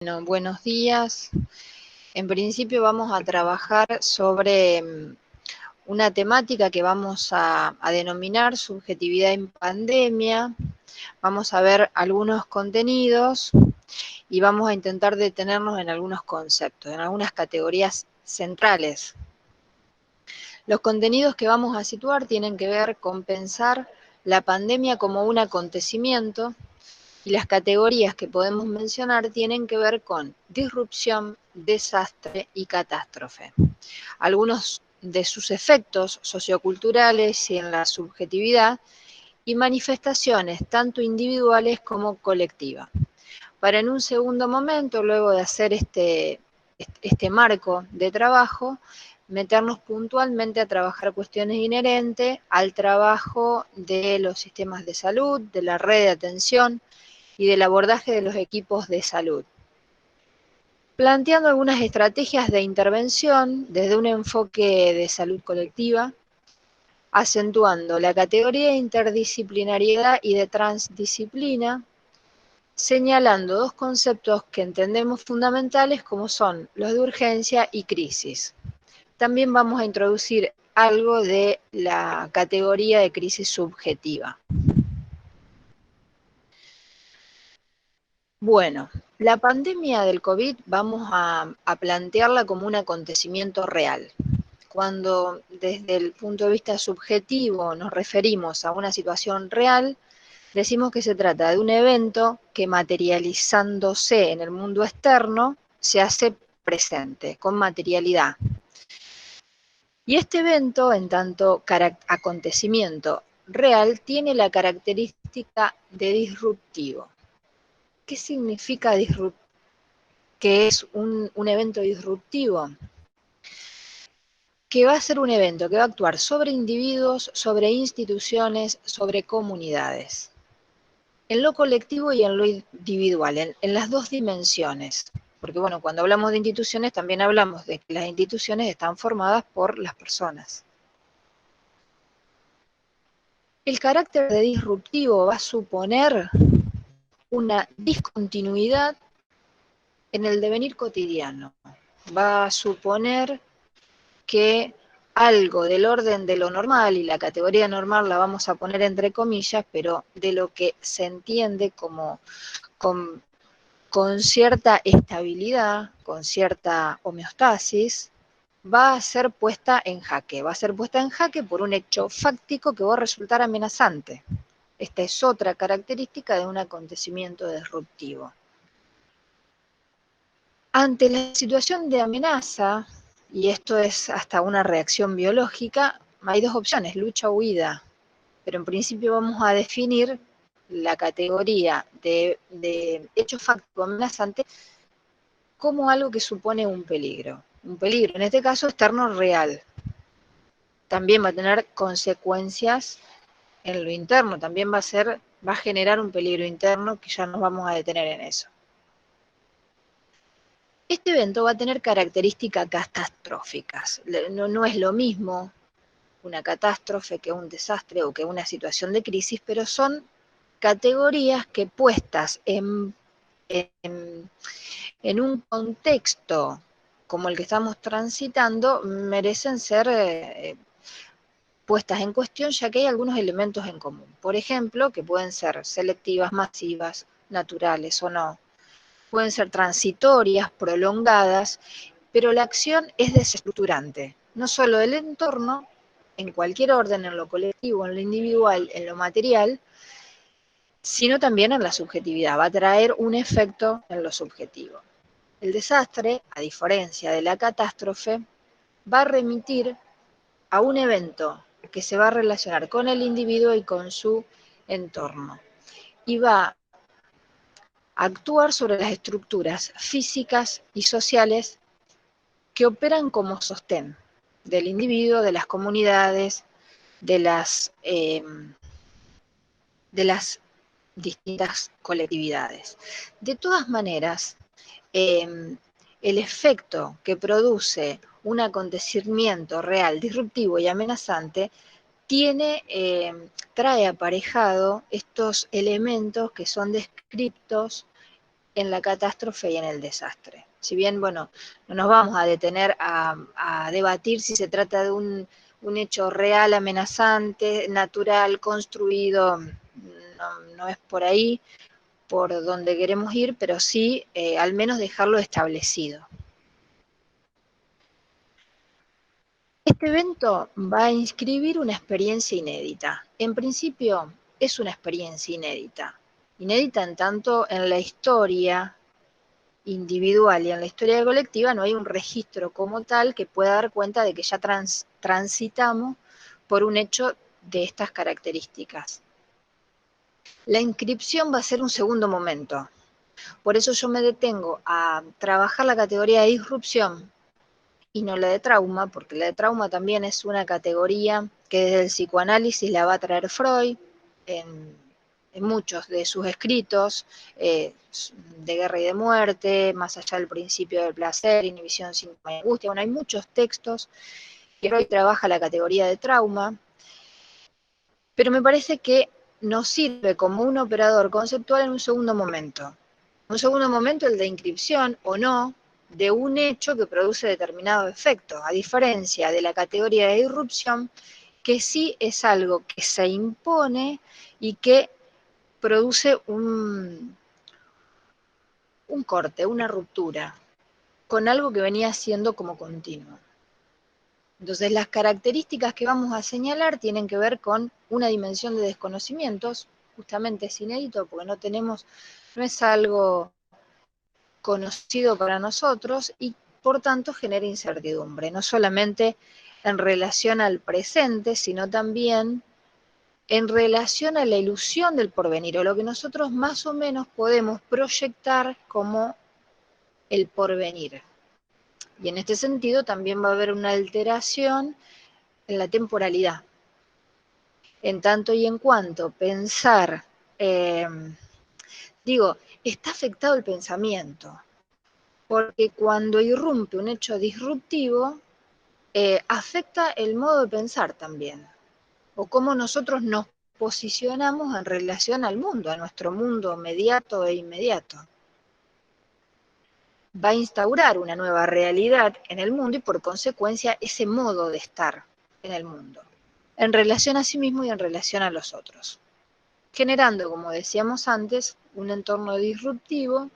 Bueno, buenos días. En principio vamos a trabajar sobre una temática que vamos a denominar subjetividad en pandemia. Vamos a ver algunos contenidos y vamos a intentar detenernos en algunos conceptos, en algunas categorías centrales. Los contenidos que vamos a situar tienen que ver con pensar la pandemia como un acontecimiento. Y las categorías que podemos mencionar tienen que ver con disrupción, desastre y catástrofe. Algunos de sus efectos socioculturales y en la subjetividad y manifestaciones tanto individuales como colectivas. Para en un segundo momento, luego de hacer este marco de trabajo, meternos puntualmente a trabajar cuestiones inherentes al trabajo de los sistemas de salud, de la red de atención, y del abordaje de los equipos de salud, planteando algunas estrategias de intervención desde un enfoque de salud colectiva, acentuando la categoría de interdisciplinariedad y de transdisciplina, señalando dos conceptos que entendemos fundamentales como son los de urgencia y crisis. También vamos a introducir algo de la categoría de crisis subjetiva. Bueno, la pandemia del COVID vamos a plantearla como un acontecimiento real. Cuando desde el punto de vista subjetivo nos referimos a una situación real, decimos que se trata de un evento que materializándose en el mundo externo se hace presente, con materialidad. Y este evento, en tanto acontecimiento real, tiene la característica de disruptivo. ¿Qué significa que es un evento disruptivo? Que va a ser un evento que va a actuar sobre individuos, sobre instituciones, sobre comunidades, en lo colectivo y en lo individual, en las dos dimensiones. Porque bueno, cuando hablamos de instituciones también hablamos de que las instituciones están formadas por las personas. El carácter de disruptivo va a suponer una discontinuidad en el devenir cotidiano. Va a suponer que algo del orden de lo normal, y la categoría normal la vamos a poner entre comillas, pero de lo que se entiende como con cierta estabilidad, con cierta homeostasis, va a ser puesta en jaque. Va a ser puesta en jaque por un hecho fáctico que va a resultar amenazante. Esta es otra característica de un acontecimiento disruptivo. Ante la situación de amenaza, y esto es hasta una reacción biológica, hay dos opciones, lucha o huida. Pero en principio vamos a definir la categoría de hecho fáctico amenazante como algo que supone un peligro. Un peligro, en este caso, externo real. También va a tener consecuencias en lo interno, también va a generar un peligro interno que ya nos vamos a detener en eso. Este evento va a tener características catastróficas. No es lo mismo una catástrofe que un desastre o que una situación de crisis, pero son categorías que puestas en un contexto como el que estamos transitando merecen ser puestas en cuestión, ya que hay algunos elementos en común. Por ejemplo, que pueden ser selectivas, masivas, naturales o no. Pueden ser transitorias, prolongadas, pero la acción es desestructurante, no solo del entorno, en cualquier orden, en lo colectivo, en lo individual, en lo material, sino también en la subjetividad. Va a traer un efecto en lo subjetivo. El desastre, a diferencia de la catástrofe, va a remitir a un evento que se va a relacionar con el individuo y con su entorno. Y va a actuar sobre las estructuras físicas y sociales que operan como sostén del individuo, de las comunidades, de las distintas colectividades. De todas maneras, el efecto que produce un acontecimiento real, disruptivo y amenazante, trae aparejado estos elementos que son descritos en la catástrofe y en el desastre. Si bien, bueno, no nos vamos a detener a debatir si se trata de un hecho real, amenazante, natural, construido, no es por ahí por donde queremos ir, pero sí al menos dejarlo establecido. Este evento va a inscribir una experiencia inédita. En principio, es una experiencia inédita. Inédita en tanto en la historia individual y en la historia colectiva no hay un registro como tal que pueda dar cuenta de que ya transitamos por un hecho de estas características. La inscripción va a ser un segundo momento. Por eso yo me detengo a trabajar la categoría de disrupción y no la de trauma, porque la de trauma también es una categoría que desde el psicoanálisis la va a traer Freud en muchos de sus escritos, de guerra y de muerte, más allá del principio del placer, inhibición, síntoma y angustia. Bueno, hay muchos textos que Freud trabaja la categoría de trauma, pero me parece que nos sirve como un operador conceptual en un segundo momento. Un segundo momento, el de inscripción o no de un hecho que produce determinado efecto, a diferencia de la categoría de disrupción, que sí es algo que se impone y que produce un corte, una ruptura, con algo que venía siendo como continuo. Entonces, las características que vamos a señalar tienen que ver con una dimensión de desconocimientos, justamente es inédito porque no es algo conocido para nosotros y por tanto genera incertidumbre, no solamente en relación al presente, sino también en relación a la ilusión del porvenir, o lo que nosotros más o menos podemos proyectar como el porvenir. Y en este sentido también va a haber una alteración en la temporalidad. En tanto y en cuanto pensar, está afectado el pensamiento, porque cuando irrumpe un hecho disruptivo, afecta el modo de pensar también, o cómo nosotros nos posicionamos en relación al mundo, a nuestro mundo mediato e inmediato. Va a instaurar una nueva realidad en el mundo y por consecuencia ese modo de estar en el mundo, en relación a sí mismo y en relación a los otros, generando, como decíamos antes, un entorno disruptivo,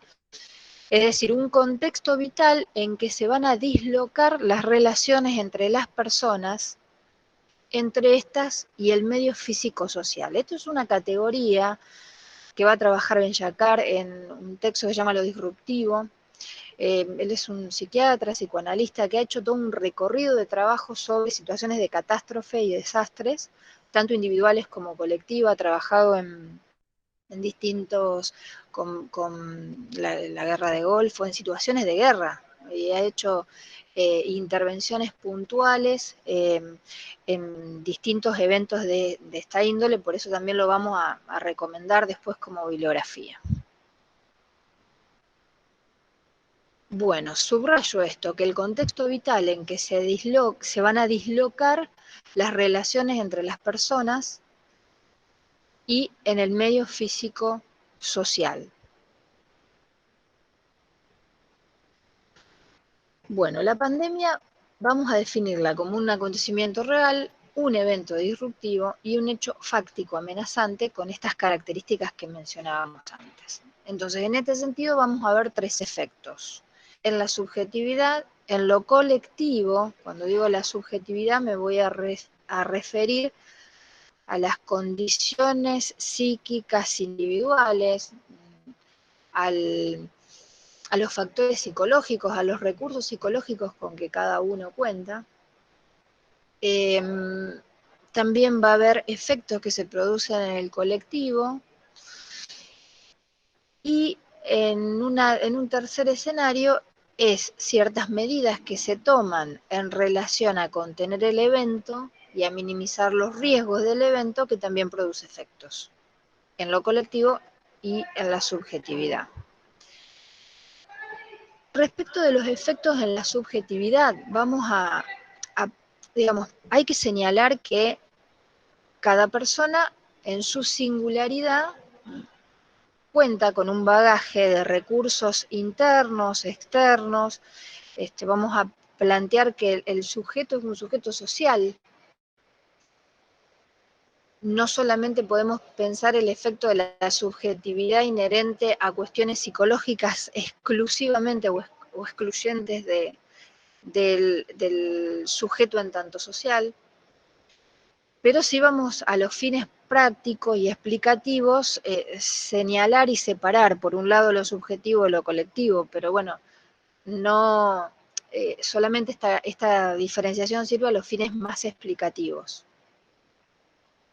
es decir, un contexto vital en que se van a dislocar las relaciones entre las personas, entre estas y el medio físico-social. Esto es una categoría que va a trabajar Ben-Shakar en un texto que se llama Lo Disruptivo. Él es un psiquiatra, psicoanalista, que ha hecho todo un recorrido de trabajo sobre situaciones de catástrofe y desastres, tanto individuales como colectivas, ha trabajado en distintos, con la guerra de Golfo, en situaciones de guerra, y ha hecho intervenciones puntuales en distintos eventos de esta índole, por eso también lo vamos a recomendar después como bibliografía. Bueno, subrayo esto, que el contexto vital en que se van a dislocar las relaciones entre las personas y en el medio físico social. Bueno, la pandemia vamos a definirla como un acontecimiento real, un evento disruptivo y un hecho fáctico amenazante con estas características que mencionábamos antes. Entonces, en este sentido vamos a ver tres efectos. En la subjetividad, en lo colectivo, cuando digo la subjetividad me voy a referir a las condiciones psíquicas individuales, a los factores psicológicos, a los recursos psicológicos con que cada uno cuenta. También va a haber efectos que se producen en el colectivo y en un tercer escenario es ciertas medidas que se toman en relación a contener el evento y a minimizar los riesgos del evento que también produce efectos en lo colectivo y en la subjetividad. Respecto de los efectos en la subjetividad, hay que señalar que cada persona en su singularidad cuenta con un bagaje de recursos internos, externos. Vamos a plantear que el sujeto es un sujeto social. No solamente podemos pensar el efecto de la subjetividad inherente a cuestiones psicológicas exclusivamente o excluyentes del sujeto en tanto social, pero sí vamos a los fines prácticos y explicativos, señalar y separar, por un lado, lo subjetivo y lo colectivo, pero bueno, no solamente esta diferenciación sirve a los fines más explicativos,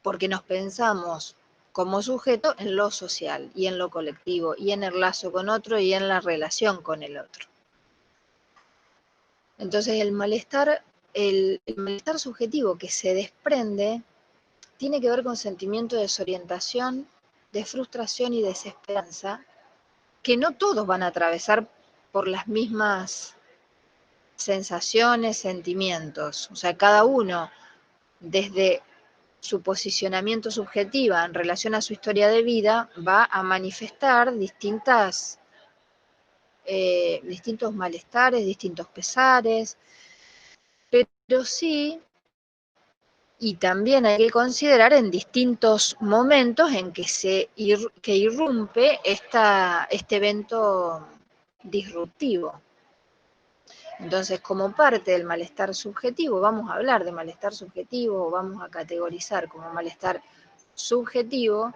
porque nos pensamos como sujeto en lo social y en lo colectivo y en el lazo con otro y en la relación con el otro. Entonces el malestar subjetivo que se desprende tiene que ver con sentimiento de desorientación, de frustración y desesperanza, que no todos van a atravesar por las mismas sensaciones, sentimientos. O sea, cada uno, desde su posicionamiento subjetiva en relación a su historia de vida, va a manifestar distintos malestares, distintos pesares, pero sí, y también hay que considerar en distintos momentos en que irrumpe este evento disruptivo. Entonces, como parte del malestar subjetivo, vamos a hablar de malestar subjetivo, o vamos a categorizar como malestar subjetivo,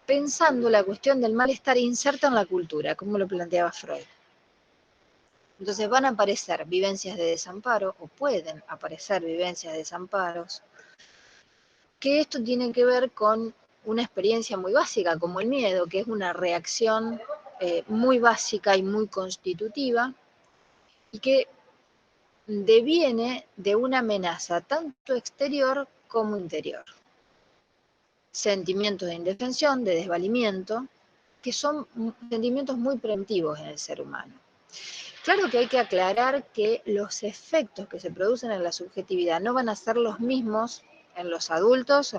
pensando la cuestión del malestar inserta en la cultura, como lo planteaba Freud. Entonces van a aparecer vivencias de desamparo, o pueden aparecer vivencias de desamparos, que esto tiene que ver con una experiencia muy básica, como el miedo, que es una reacción muy básica y muy constitutiva, y que deviene de una amenaza tanto exterior como interior. Sentimientos de indefensión, de desvalimiento, que son sentimientos muy primitivos en el ser humano. Claro que hay que aclarar que los efectos que se producen en la subjetividad no van a ser los mismos en los adultos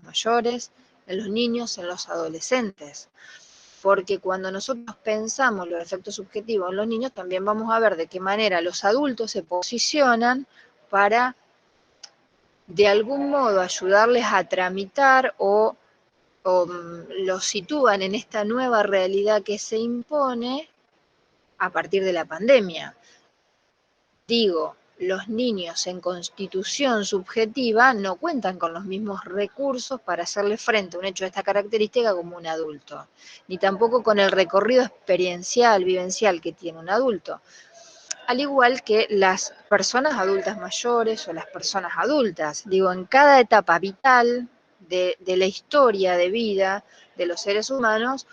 mayores, en los niños, en los adolescentes. Porque cuando nosotros pensamos los efectos subjetivos en los niños, también vamos a ver de qué manera los adultos se posicionan para, de algún modo, ayudarles a tramitar o los sitúan en esta nueva realidad que se impone a partir de la pandemia. Digo, los niños en constitución subjetiva no cuentan con los mismos recursos para hacerle frente a un hecho de esta característica como un adulto, ni tampoco con el recorrido experiencial, vivencial que tiene un adulto. Al igual que las personas adultas mayores o las personas adultas. Digo, en cada etapa vital de la historia de vida de los seres humanos,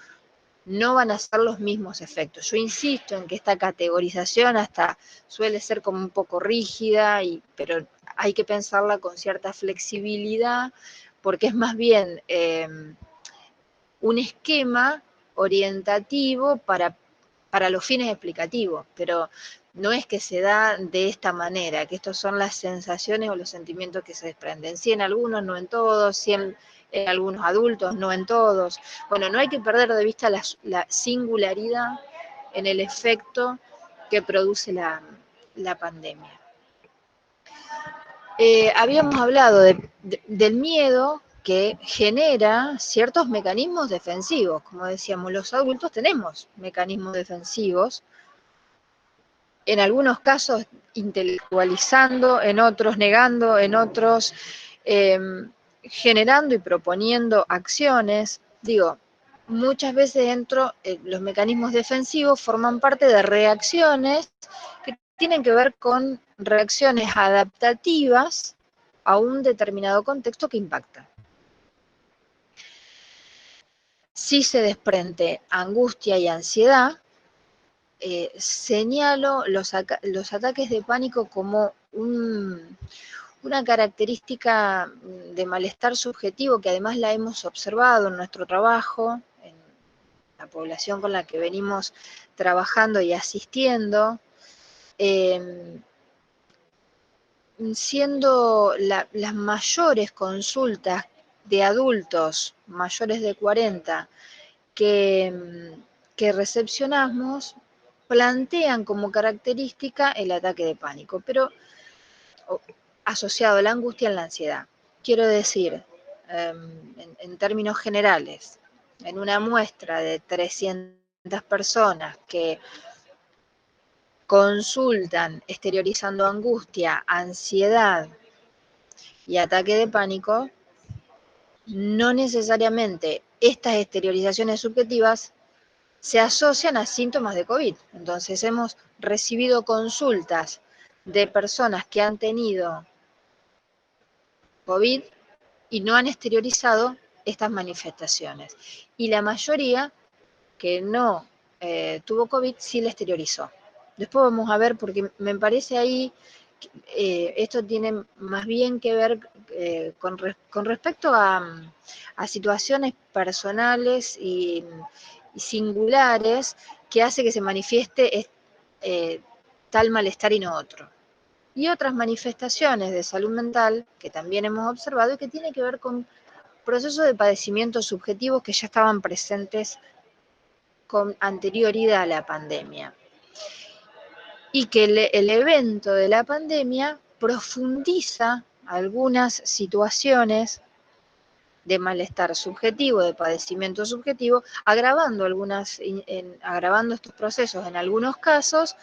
no van a ser los mismos efectos. Yo insisto en que esta categorización hasta suele ser como un poco rígida, pero hay que pensarla con cierta flexibilidad, porque es más bien un esquema orientativo para los fines explicativos, pero no es que se da de esta manera, que estas son las sensaciones o los sentimientos que se desprenden. Sí en algunos, no en todos, sí en algunos adultos, no en todos. Bueno, no hay que perder de vista la singularidad en el efecto que produce la pandemia. Habíamos hablado del miedo que genera ciertos mecanismos defensivos. Como decíamos, los adultos tenemos mecanismos defensivos, en algunos casos intelectualizando, en otros negando, en otros generando y proponiendo acciones. Digo, muchas veces los mecanismos defensivos forman parte de reacciones que tienen que ver con reacciones adaptativas a un determinado contexto que impacta. Si se desprende angustia y ansiedad, señalo los ataques de pánico como una característica de malestar subjetivo que además la hemos observado en nuestro trabajo, en la población con la que venimos trabajando y asistiendo, siendo las mayores consultas de adultos mayores de 40 que recepcionamos plantean como característica el ataque de pánico, pero asociado a la angustia y a la ansiedad. Quiero decir, en términos generales, en una muestra de 300 personas que consultan exteriorizando angustia, ansiedad y ataque de pánico, no necesariamente estas exteriorizaciones subjetivas se asocian a síntomas de COVID. Entonces hemos recibido consultas de personas que han tenido COVID y no han exteriorizado estas manifestaciones. Y la mayoría que no tuvo COVID sí la exteriorizó. Después vamos a ver, porque me parece ahí, esto tiene más bien que ver con respecto a situaciones personales y singulares que hace que se manifieste tal malestar y no otro. Y otras manifestaciones de salud mental que también hemos observado y que tiene que ver con procesos de padecimiento subjetivos que ya estaban presentes con anterioridad a la pandemia. Y que el evento de la pandemia profundiza algunas situaciones de malestar subjetivo, de padecimiento subjetivo, agravando estos procesos en algunos casos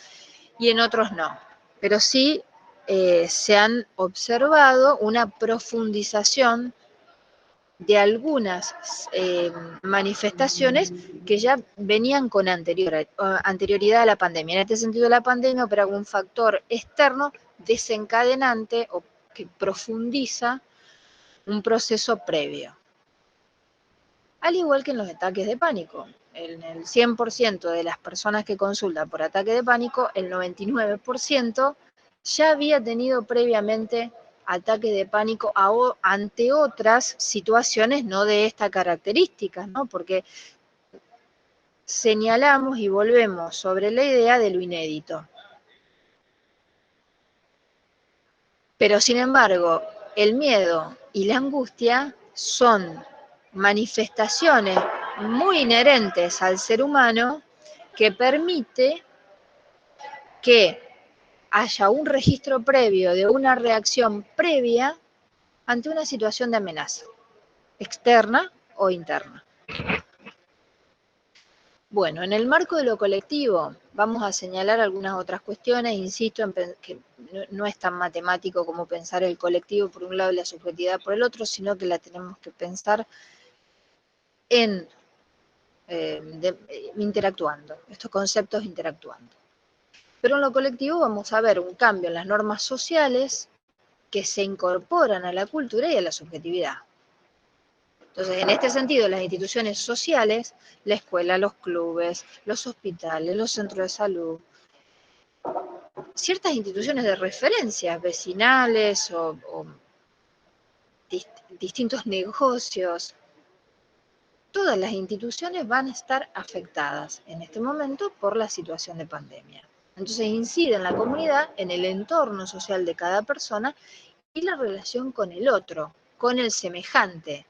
y en otros no. Pero sí se han observado una profundización de algunas manifestaciones que ya venían con anterioridad a la pandemia. En este sentido, la pandemia opera como un factor externo desencadenante o que profundiza un proceso previo. Al igual que en los ataques de pánico. En el 100% de las personas que consultan por ataque de pánico, el 99% ya había tenido previamente ataque de pánico ante otras situaciones no de esta característica, ¿no? Porque señalamos y volvemos sobre la idea de lo inédito. Pero sin embargo, el miedo y la angustia son manifestaciones muy inherentes al ser humano que permite que haya un registro previo de una reacción previa ante una situación de amenaza, externa o interna. Bueno, en el marco de lo colectivo vamos a señalar algunas otras cuestiones, insisto en que no es tan matemático como pensar el colectivo por un lado y la subjetividad por el otro, sino que la tenemos que pensar interactuando, estos conceptos interactuando. Pero en lo colectivo vamos a ver un cambio en las normas sociales que se incorporan a la cultura y a la subjetividad. Entonces, en este sentido, las instituciones sociales, la escuela, los clubes, los hospitales, los centros de salud, ciertas instituciones de referencia, vecinales o distintos negocios, todas las instituciones van a estar afectadas en este momento por la situación de pandemia. Entonces incide en la comunidad, en el entorno social de cada persona y la relación con el otro, con el semejante,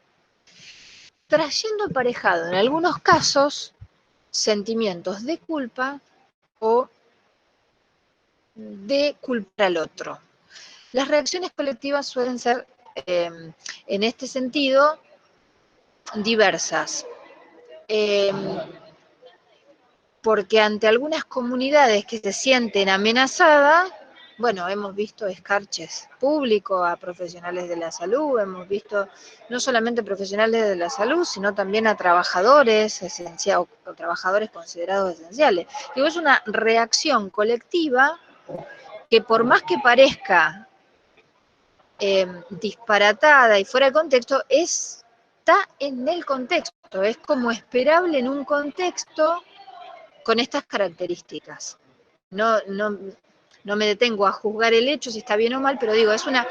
trayendo aparejado en algunos casos sentimientos de culpa o de culpar al otro. Las reacciones colectivas suelen ser, en este sentido, diversas. Porque ante algunas comunidades que se sienten amenazadas, bueno, hemos visto escarches públicos a profesionales de la salud, hemos visto no solamente profesionales de la salud, sino también a trabajadores esenciales o trabajadores considerados esenciales. Digo, es una reacción colectiva que por más que parezca disparatada y fuera de contexto, está en el contexto, es como esperable en un contexto con estas características. No me detengo a juzgar el hecho si está bien o mal, pero digo, es una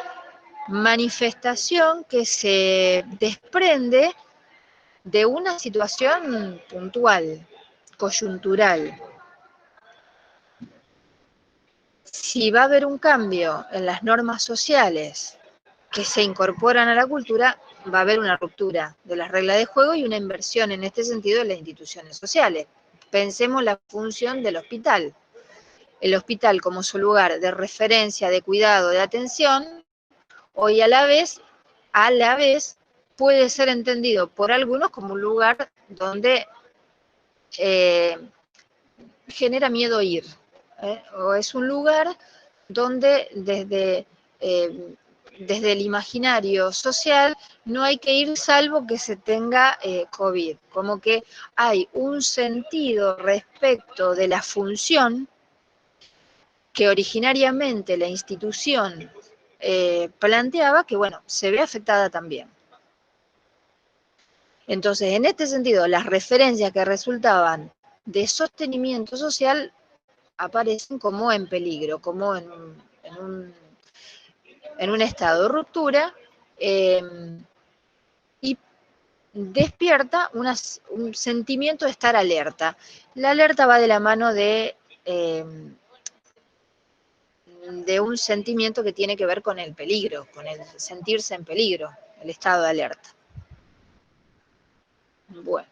manifestación que se desprende de una situación puntual, coyuntural. Si va a haber un cambio en las normas sociales que se incorporan a la cultura, va a haber una ruptura de las reglas de juego y una inversión en este sentido de las instituciones sociales. Pensemos la función del hospital. El hospital como su lugar de referencia, de cuidado, de atención, hoy a la vez puede ser entendido por algunos como un lugar donde genera miedo ir, o es un lugar donde desde el imaginario social no hay que ir salvo que se tenga COVID, como que hay un sentido respecto de la función que originariamente la institución planteaba que, bueno, se ve afectada también. Entonces, en este sentido, las referencias que resultaban de sostenimiento social aparecen como en peligro, como en un estado de ruptura, y despierta un sentimiento de estar alerta. La alerta va de la mano de un sentimiento que tiene que ver con el peligro, con el sentirse en peligro, el estado de alerta. Bueno.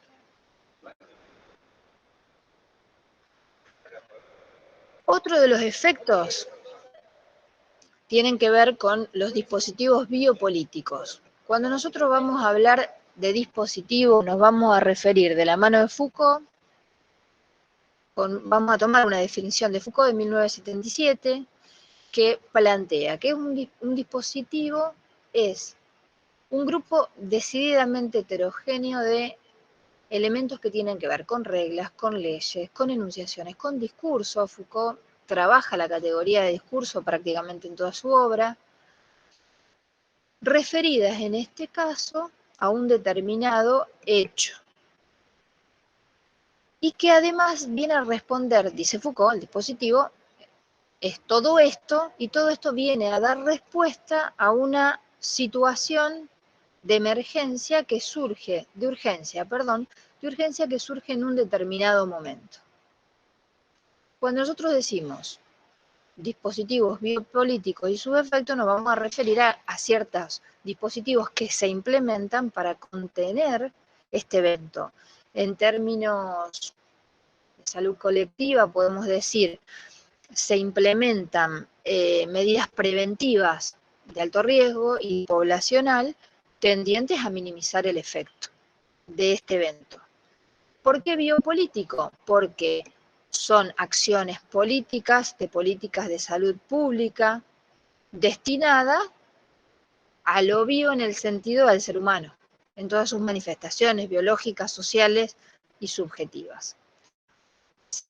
Otro de los efectos tienen que ver con los dispositivos biopolíticos. Cuando nosotros vamos a hablar de dispositivos, nos vamos a referir de la mano de Foucault, vamos a tomar una definición de Foucault de 1977, que plantea que un dispositivo es un grupo decididamente heterogéneo de elementos que tienen que ver con reglas, con leyes, con enunciaciones, con discurso. Foucault trabaja la categoría de discurso prácticamente en toda su obra, referidas en este caso a un determinado hecho. Y que además viene a responder, dice Foucault, el dispositivo es todo esto, y todo esto viene a dar respuesta a una situación de emergencia que surge, de urgencia que surge en un determinado momento. Cuando nosotros decimos dispositivos biopolíticos y sus efectos, nos vamos a referir a ciertos dispositivos que se implementan para contener este evento. En términos de salud colectiva, podemos decir, se implementan medidas preventivas de alto riesgo y poblacional tendientes a minimizar el efecto de este evento. ¿Por qué biopolítico? Porque son acciones políticas de salud pública destinadas a lo bio en el sentido del ser humano, en todas sus manifestaciones biológicas, sociales y subjetivas.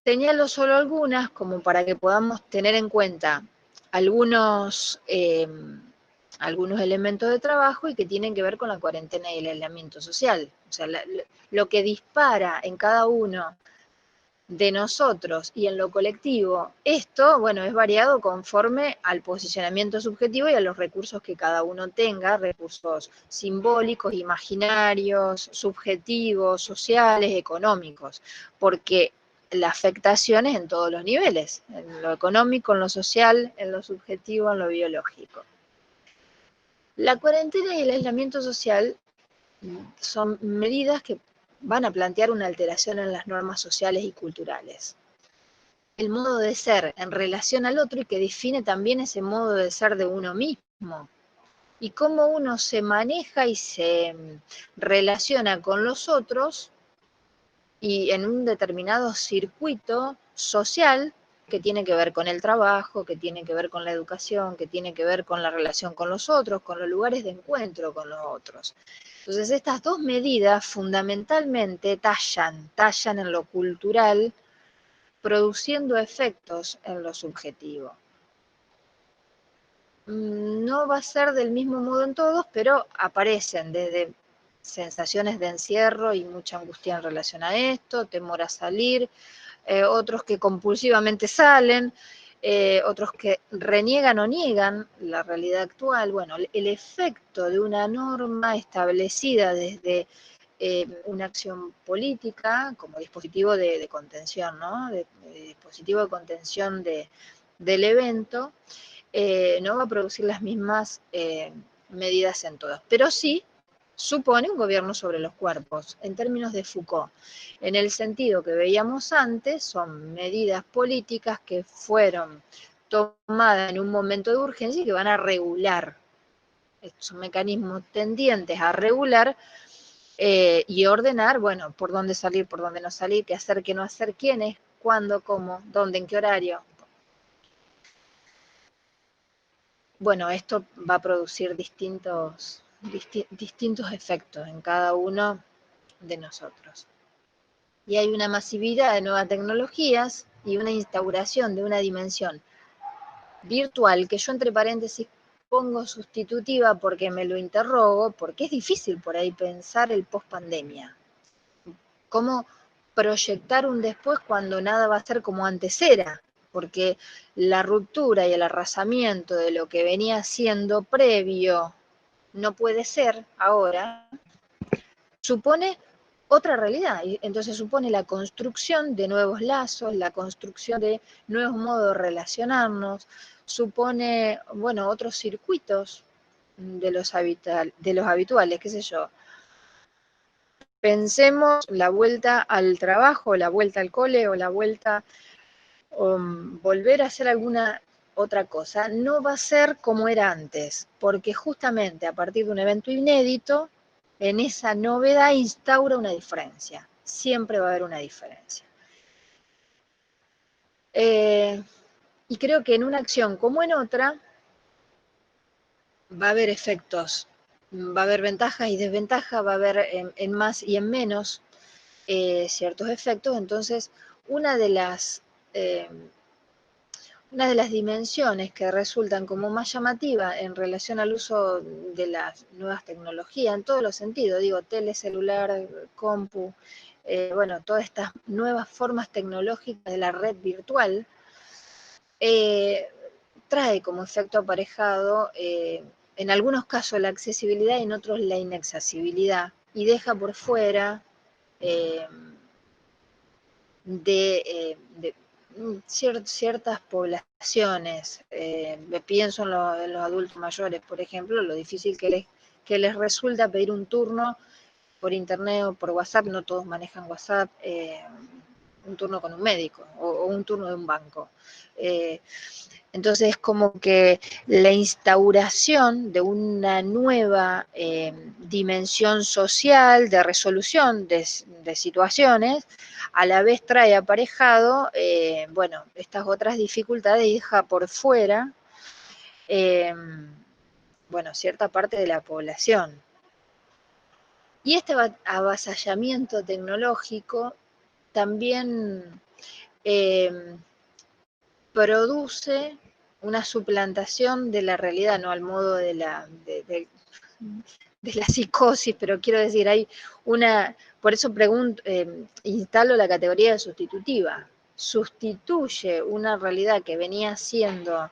Señalo solo algunas como para que podamos tener en cuenta algunos elementos de trabajo y que tienen que ver con la cuarentena y el aislamiento social. O sea, lo que dispara en cada uno de nosotros y en lo colectivo, esto, bueno, es variado conforme al posicionamiento subjetivo y a los recursos que cada uno tenga, recursos simbólicos, imaginarios, subjetivos, sociales, económicos, porque la afectación es en todos los niveles, en lo económico, en lo social, en lo subjetivo, en lo biológico. La cuarentena y el aislamiento social son medidas que van a plantear una alteración en las normas sociales y culturales. El modo de ser en relación al otro y que define también ese modo de ser de uno mismo. Y cómo uno se maneja y se relaciona con los otros y en un determinado circuito social que tiene que ver con el trabajo, que tiene que ver con la educación, que tiene que ver con la relación con los otros, con los lugares de encuentro con los otros. Entonces, estas dos medidas fundamentalmente tallan en lo cultural, produciendo efectos en lo subjetivo. No va a ser del mismo modo en todos, pero aparecen desde sensaciones de encierro y mucha angustia en relación a esto, temor a salir, otros que compulsivamente salen, otros que reniegan o niegan la realidad actual. Bueno, el efecto de una norma establecida desde una acción política como dispositivo de contención, ¿no? De dispositivo de contención del evento, no va a producir las mismas medidas en todas, pero sí supone un gobierno sobre los cuerpos, en términos de Foucault. En el sentido que veíamos antes, son medidas políticas que fueron tomadas en un momento de urgencia y que van a regular. Estos son mecanismos tendientes a regular y ordenar, bueno, por dónde salir, por dónde no salir, qué hacer, qué no hacer, quiénes, cuándo, cómo, dónde, en qué horario. Bueno, esto va a producir distintos efectos en cada uno de nosotros. Y hay una masividad de nuevas tecnologías y una instauración de una dimensión virtual que yo entre paréntesis pongo sustitutiva porque me lo interrogo, porque es difícil por ahí pensar el post-pandemia. ¿Cómo proyectar un después cuando nada va a ser como antes era? Porque la ruptura y el arrasamiento de lo que venía siendo previo no puede ser ahora, supone otra realidad. Y entonces supone la construcción de nuevos lazos, la construcción de nuevos modos de relacionarnos, supone, bueno, otros circuitos de los habituales, qué sé yo. Pensemos la vuelta al trabajo, la vuelta al cole o la vuelta, volver a hacer alguna otra cosa. No va a ser como era antes, porque justamente a partir de un evento inédito, en esa novedad instaura una diferencia. Siempre va a haber una diferencia. Y creo que en una acción como en otra, va a haber efectos, va a haber ventajas y desventajas, va a haber en más y en menos ciertos efectos. Entonces, una de las dimensiones que resultan como más llamativa en relación al uso de las nuevas tecnologías, en todos los sentidos, digo, tele, celular, compu, bueno, todas estas nuevas formas tecnológicas de la red virtual, trae como efecto aparejado, en algunos casos la accesibilidad y en otros la inaccesibilidad, y deja por fuera de ciertas poblaciones. Pienso en los adultos mayores, por ejemplo, lo difícil que les resulta pedir un turno por internet o por WhatsApp. No todos manejan WhatsApp, un turno con un médico o un turno de un banco. Entonces, como que la instauración de una nueva dimensión social de resolución de situaciones, a la vez trae aparejado, bueno, estas otras dificultades y deja por fuera, bueno, cierta parte de la población. Y este avasallamiento tecnológico también produce una suplantación de la realidad, no al modo de la psicosis, pero quiero decir, hay una, por eso pregunto, instalo la categoría de sustitutiva, sustituye una realidad que venía siendo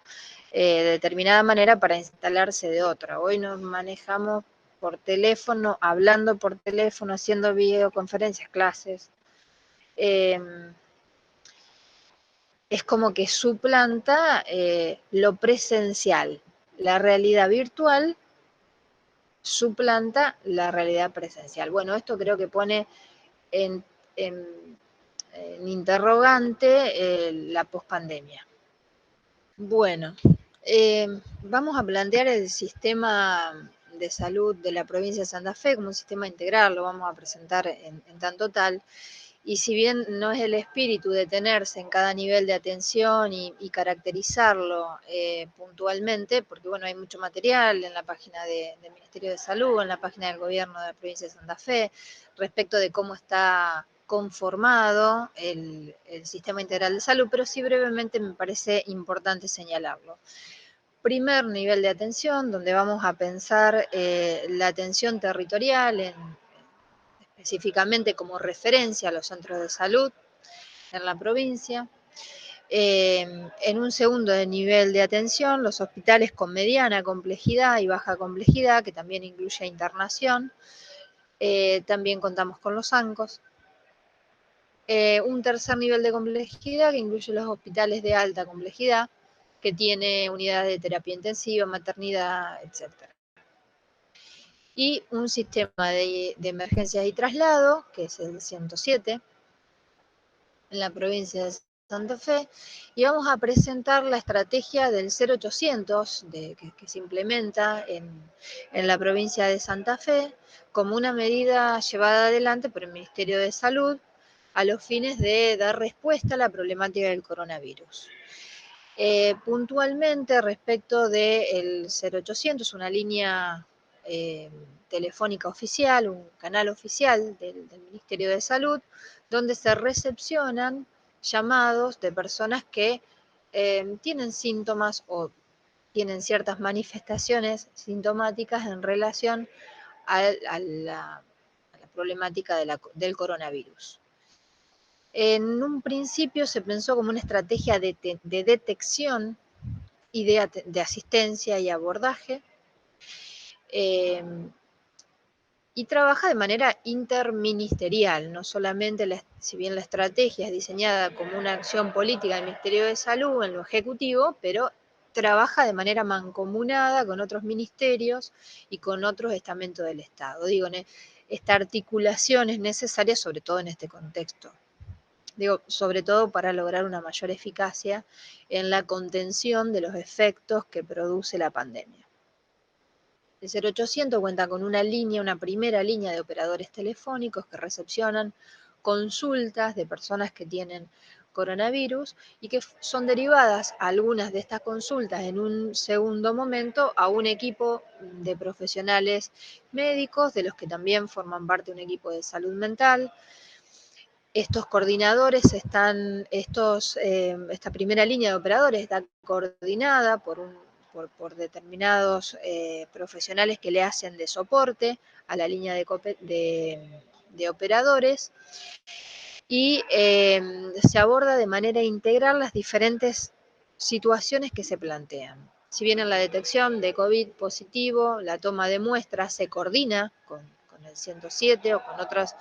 de determinada manera para instalarse de otra. Hoy nos manejamos por teléfono, hablando por teléfono, haciendo videoconferencias, clases. Es como que suplanta lo presencial. La realidad virtual suplanta la realidad presencial. Bueno, esto creo que pone en, en interrogante la pospandemia. Bueno, vamos a plantear el sistema de salud de la provincia de Santa Fe como un sistema integral, lo vamos a presentar en tanto tal. Y si bien no es el espíritu detenerse en cada nivel de atención y caracterizarlo puntualmente, porque bueno, hay mucho material en la página del Ministerio de Salud, en la página del Gobierno de la provincia de Santa Fe, respecto de cómo está conformado el sistema integral de salud, pero sí brevemente me parece importante señalarlo. Primer nivel de atención, donde vamos a pensar la atención territorial específicamente como referencia a los centros de salud en la provincia. En un segundo nivel de atención, los hospitales con mediana complejidad y baja complejidad, que también incluye internación. También contamos con los ANCOS. Un tercer nivel de complejidad que incluye los hospitales de alta complejidad, que tiene unidades de terapia intensiva, maternidad, etc. y un sistema de emergencias y traslado, que es el 107, en la provincia de Santa Fe, y vamos a presentar la estrategia del 0800 que se implementa en la provincia de Santa Fe como una medida llevada adelante por el Ministerio de Salud a los fines de dar respuesta a la problemática del coronavirus. Puntualmente respecto del 0800, una línea telefónica oficial, un canal oficial del Ministerio de Salud, donde se recepcionan llamados de personas que tienen síntomas o tienen ciertas manifestaciones sintomáticas en relación a la problemática del coronavirus. En un principio se pensó como una estrategia de detección y de asistencia y abordaje, y trabaja de manera interministerial, no solamente, si bien la estrategia es diseñada como una acción política del Ministerio de Salud en lo ejecutivo, pero trabaja de manera mancomunada con otros ministerios y con otros estamentos del Estado. Digo, esta articulación es necesaria sobre todo en este contexto. Digo, sobre todo para lograr una mayor eficacia en la contención de los efectos que produce la pandemia. El 0800 cuenta con una primera línea de operadores telefónicos que recepcionan consultas de personas que tienen coronavirus y que son derivadas algunas de estas consultas en un segundo momento a un equipo de profesionales médicos, de los que también forman parte de un equipo de salud mental. Estos coordinadores esta primera línea de operadores está coordinada por determinados profesionales que le hacen de soporte a la línea de operadores, y se aborda de manera integral las diferentes situaciones que se plantean. Si bien en la detección de COVID positivo, la toma de muestras se coordina con el 107 o con otras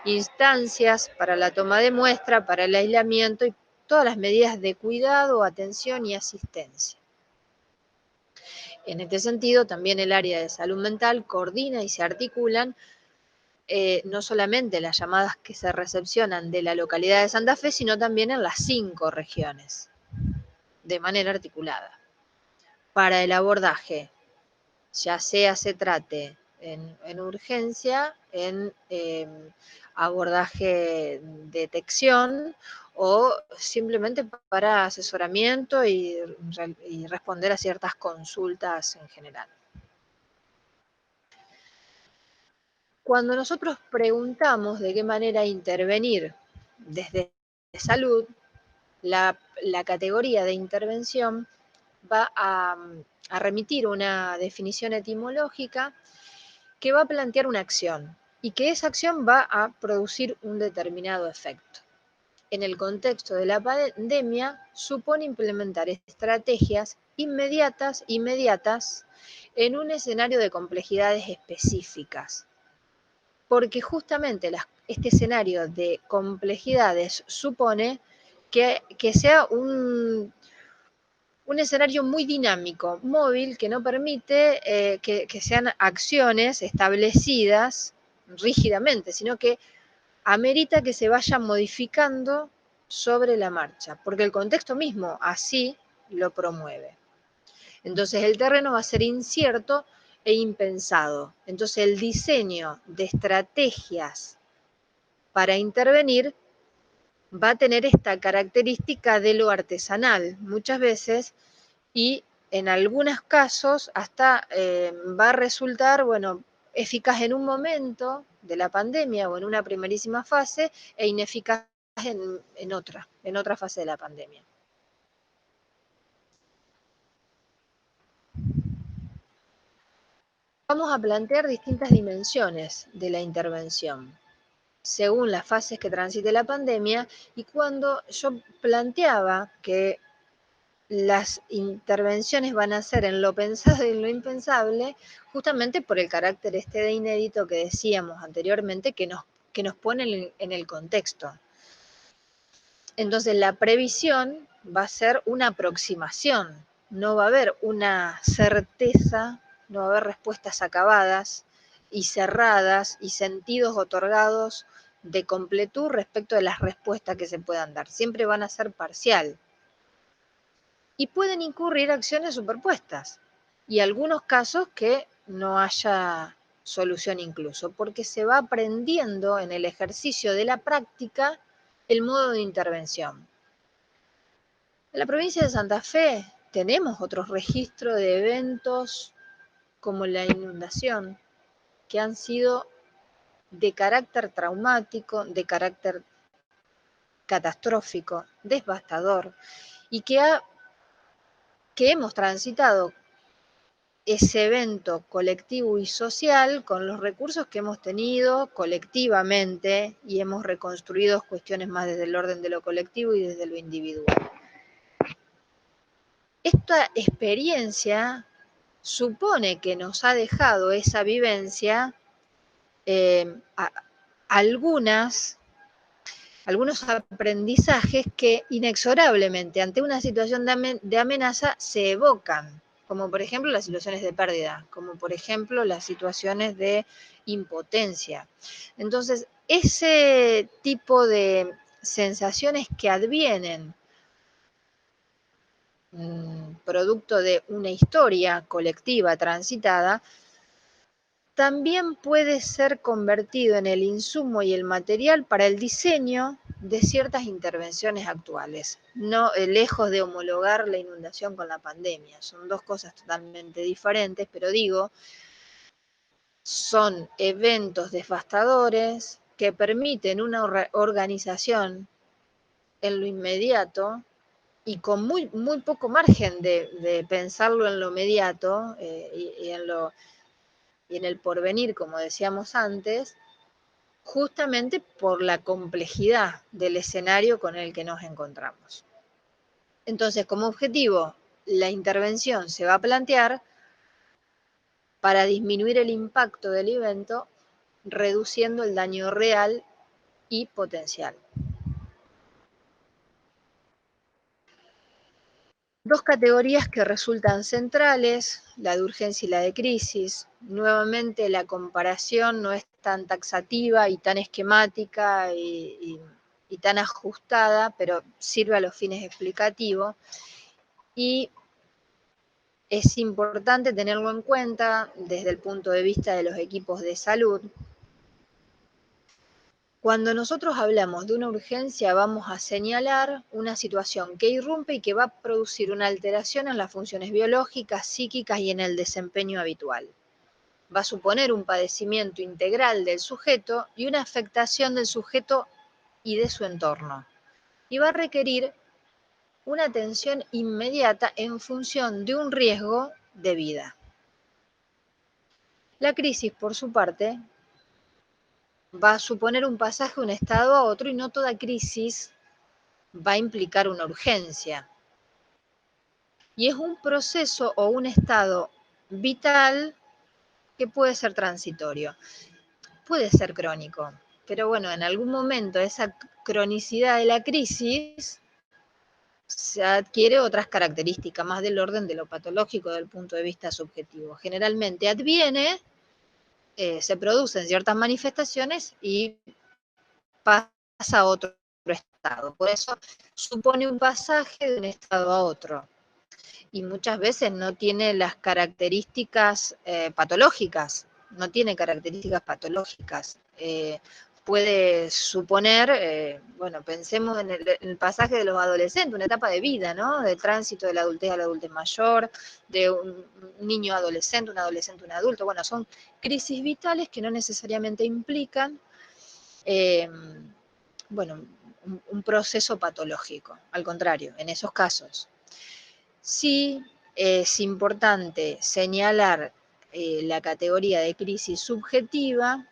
instancias para la toma de muestra, para el aislamiento y todas las medidas de cuidado, atención y asistencia. En este sentido, también el área de salud mental coordina y se articulan no solamente las llamadas que se recepcionan de la localidad de Santa Fe, sino también en las 5 regiones, de manera articulada. Para el abordaje, ya sea se trate en urgencia, en abordaje, detección, o simplemente para asesoramiento y responder a ciertas consultas en general. Cuando nosotros preguntamos de qué manera intervenir desde salud, la categoría de intervención va a remitir una definición etimológica que va a plantear una acción y que esa acción va a producir un determinado efecto. En el contexto de la pandemia, supone implementar estrategias inmediatas en un escenario de complejidades específicas, porque justamente este escenario de complejidades supone que sea un escenario muy dinámico, móvil, que no permite que sean acciones establecidas rígidamente, sino que amerita que se vaya modificando sobre la marcha, porque el contexto mismo así lo promueve. Entonces el terreno va a ser incierto e impensado. Entonces el diseño de estrategias para intervenir va a tener esta característica de lo artesanal muchas veces, y en algunos casos hasta va a resultar, eficaz en un momento de la pandemia o en una primerísima fase e ineficaz en otra fase de la pandemia. Vamos a plantear distintas dimensiones de la intervención según las fases que transite la pandemia, y cuando yo planteaba que las intervenciones van a ser en lo pensado y en lo impensable, justamente por el carácter de inédito que decíamos anteriormente, que nos pone en el contexto. Entonces la previsión va a ser una aproximación, no va a haber una certeza, no va a haber respuestas acabadas, y cerradas y sentidos otorgados de completud respecto de las respuestas que se puedan dar. Siempre van a ser parcial. Y pueden incurrir acciones superpuestas. Y algunos casos que no haya solución incluso, porque se va aprendiendo en el ejercicio de la práctica el modo de intervención. En la provincia de Santa Fe tenemos otros registros de eventos como la inundación, que han sido de carácter traumático, de carácter catastrófico, devastador, y que hemos transitado ese evento colectivo y social con los recursos que hemos tenido colectivamente y hemos reconstruido cuestiones más desde el orden de lo colectivo y desde lo individual. Esta experiencia supone que nos ha dejado esa vivencia algunos aprendizajes que inexorablemente ante una situación de amenaza se evocan, como por ejemplo las situaciones de pérdida, como por ejemplo las situaciones de impotencia. Entonces, ese tipo de sensaciones que advienen producto de una historia colectiva transitada, también puede ser convertido en el insumo y el material para el diseño de ciertas intervenciones actuales, no lejos de homologar la inundación con la pandemia. Son dos cosas totalmente diferentes, pero digo, son eventos devastadores que permiten una organización en lo inmediato y con muy poco margen de pensarlo en lo inmediato y en el porvenir, como decíamos antes, justamente por la complejidad del escenario con el que nos encontramos. Entonces, como objetivo, la intervención se va a plantear para disminuir el impacto del evento, reduciendo el daño real y potencial. Dos categorías que resultan centrales, la de urgencia y la de crisis. Nuevamente la comparación no es tan taxativa y tan esquemática y tan ajustada, pero sirve a los fines explicativos. Y es importante tenerlo en cuenta desde el punto de vista de los equipos de salud. Cuando nosotros hablamos de una urgencia, vamos a señalar una situación que irrumpe y que va a producir una alteración en las funciones biológicas, psíquicas y en el desempeño habitual. Va a suponer un padecimiento integral del sujeto y una afectación del sujeto y de su entorno. Y va a requerir una atención inmediata en función de un riesgo de vida. La crisis, por su parte, va a suponer un pasaje de un estado a otro y no toda crisis va a implicar una urgencia. Y es un proceso o un estado vital que puede ser transitorio, puede ser crónico, pero bueno, en algún momento esa cronicidad de la crisis se adquiere otras características más del orden de lo patológico desde el punto de vista subjetivo. Generalmente adviene, se producen ciertas manifestaciones y pasa a otro estado. Por eso supone un pasaje de un estado a otro. Y muchas veces no tiene las características patológicas, no tiene características patológicas. Puede suponer, bueno, pensemos en el pasaje de los adolescentes, una etapa de vida, ¿no? De tránsito de la adultez a la adultez mayor, de un niño adolescente, un adulto. Bueno, son crisis vitales que no necesariamente implican, bueno, un proceso patológico. Al contrario, en esos casos. Sí es importante señalar la categoría de crisis subjetiva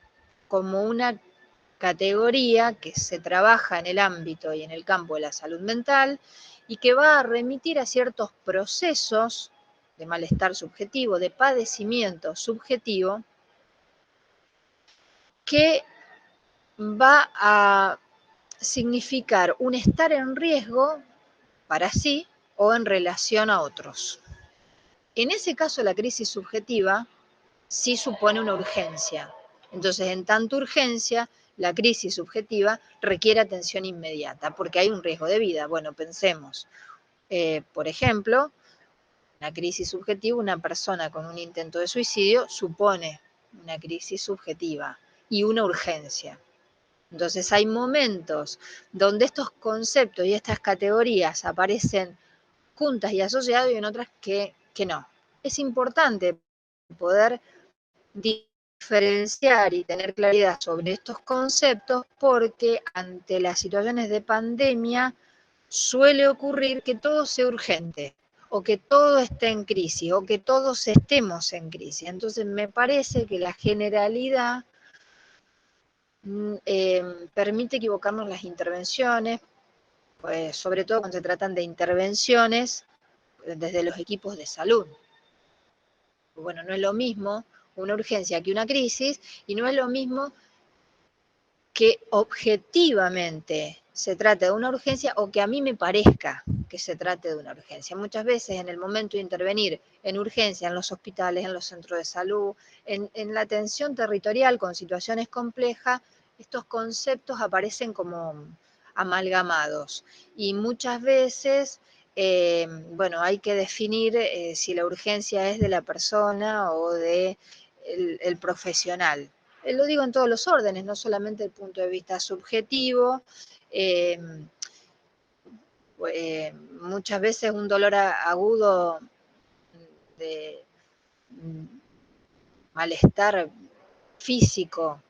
como una categoría que se trabaja en el ámbito y en el campo de la salud mental y que va a remitir a ciertos procesos de malestar subjetivo, de padecimiento subjetivo, que va a significar un estar en riesgo para sí o en relación a otros. En ese caso, la crisis subjetiva sí supone una urgencia. Entonces, en tanta urgencia, la crisis subjetiva requiere atención inmediata, porque hay un riesgo de vida. Bueno, pensemos, por ejemplo, una crisis subjetiva, una persona con un intento de suicidio supone una crisis subjetiva y una urgencia. Entonces hay momentos donde estos conceptos y estas categorías aparecen juntas y asociadas y en otras que no. Es importante poder diferenciar y tener claridad sobre estos conceptos porque ante las situaciones de pandemia suele ocurrir que todo sea urgente o que todo esté en crisis o que todos estemos en crisis. Entonces me parece que la generalidad permite equivocarnos las intervenciones, pues, sobre todo cuando se tratan de intervenciones desde los equipos de salud. Bueno, no es lo mismo una urgencia que una crisis y no es lo mismo que objetivamente se trate de una urgencia o que a mí me parezca que se trate de una urgencia. Muchas veces en el momento de intervenir en urgencia en los hospitales, en los centros de salud, en la atención territorial con situaciones complejas, estos conceptos aparecen como amalgamados y muchas veces, bueno, hay que definir si la urgencia es de la persona o de el profesional. Lo digo en todos los órdenes, no solamente desde el punto de vista subjetivo. Eh, Muchas veces un dolor agudo de malestar físico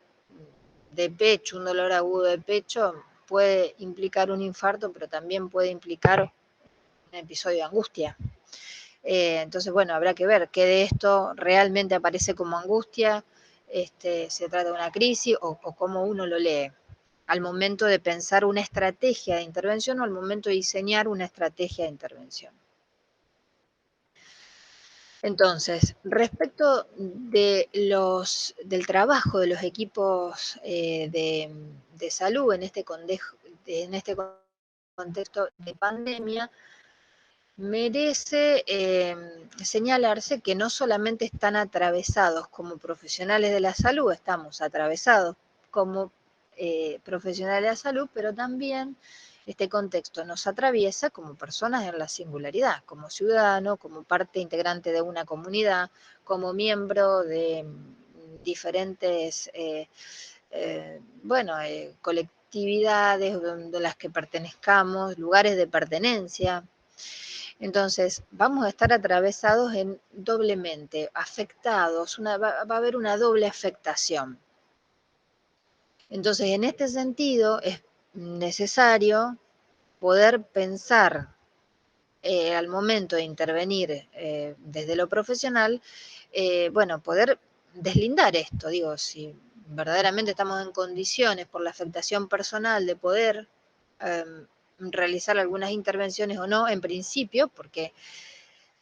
de pecho, un dolor agudo de pecho puede implicar un infarto, pero también puede implicar un episodio de angustia. Entonces, bueno, habrá que ver qué de esto realmente aparece como angustia, se trata de una crisis o cómo uno lo lee al momento de pensar una estrategia de intervención o al momento de diseñar una estrategia de intervención. Entonces, respecto del trabajo de los equipos de salud en este contexto de pandemia, merece señalarse que no solamente están atravesados como profesionales de la salud, estamos atravesados como profesionales de la salud, pero también este contexto nos atraviesa como personas en la singularidad, como ciudadano, como parte integrante de una comunidad, como miembro de diferentes colectividades de las que pertenezcamos, lugares de pertenencia. Entonces, vamos a estar atravesados doblemente, afectados, va a haber una doble afectación. Entonces, en este sentido, es necesario poder pensar al momento de intervenir desde lo profesional, poder deslindar esto, digo, si verdaderamente estamos en condiciones por la afectación personal de poder realizar algunas intervenciones o no, en principio, porque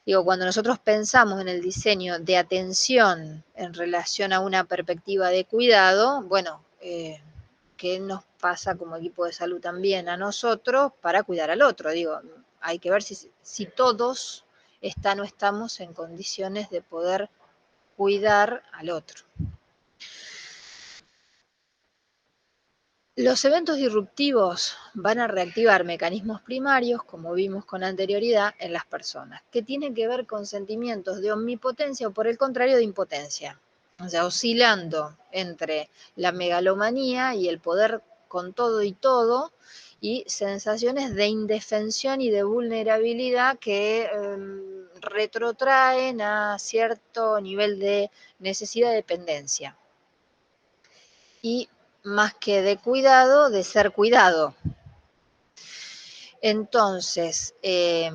digo, cuando nosotros pensamos en el diseño de atención en relación a una perspectiva de cuidado, bueno, ¿qué nos pasa como equipo de salud también a nosotros para cuidar al otro? Digo, hay que ver si todos están o estamos en condiciones de poder cuidar al otro. Los eventos disruptivos van a reactivar mecanismos primarios, como vimos con anterioridad, en las personas, que tienen que ver con sentimientos de omnipotencia o por el contrario de impotencia. O sea, oscilando entre la megalomanía y el poder con todo y sensaciones de indefensión y de vulnerabilidad que retrotraen a cierto nivel de necesidad de dependencia. Y más que de cuidado, de ser cuidado. Entonces, que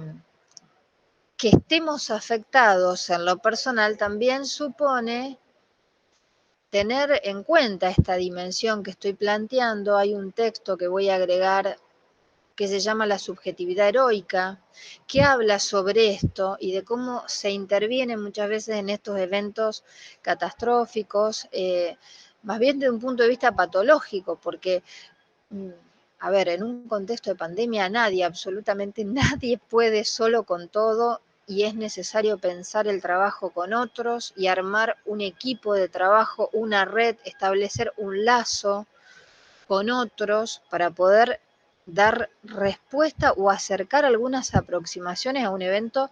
estemos afectados en lo personal también supone tener en cuenta esta dimensión que estoy planteando. Hay un texto que voy a agregar que se llama La subjetividad heroica, que habla sobre esto y de cómo se interviene muchas veces en estos eventos catastróficos, más bien desde un punto de vista patológico, porque en un contexto de pandemia nadie, absolutamente nadie puede solo con todo y es necesario pensar el trabajo con otros y armar un equipo de trabajo, una red, establecer un lazo con otros para poder dar respuesta o acercar algunas aproximaciones a un evento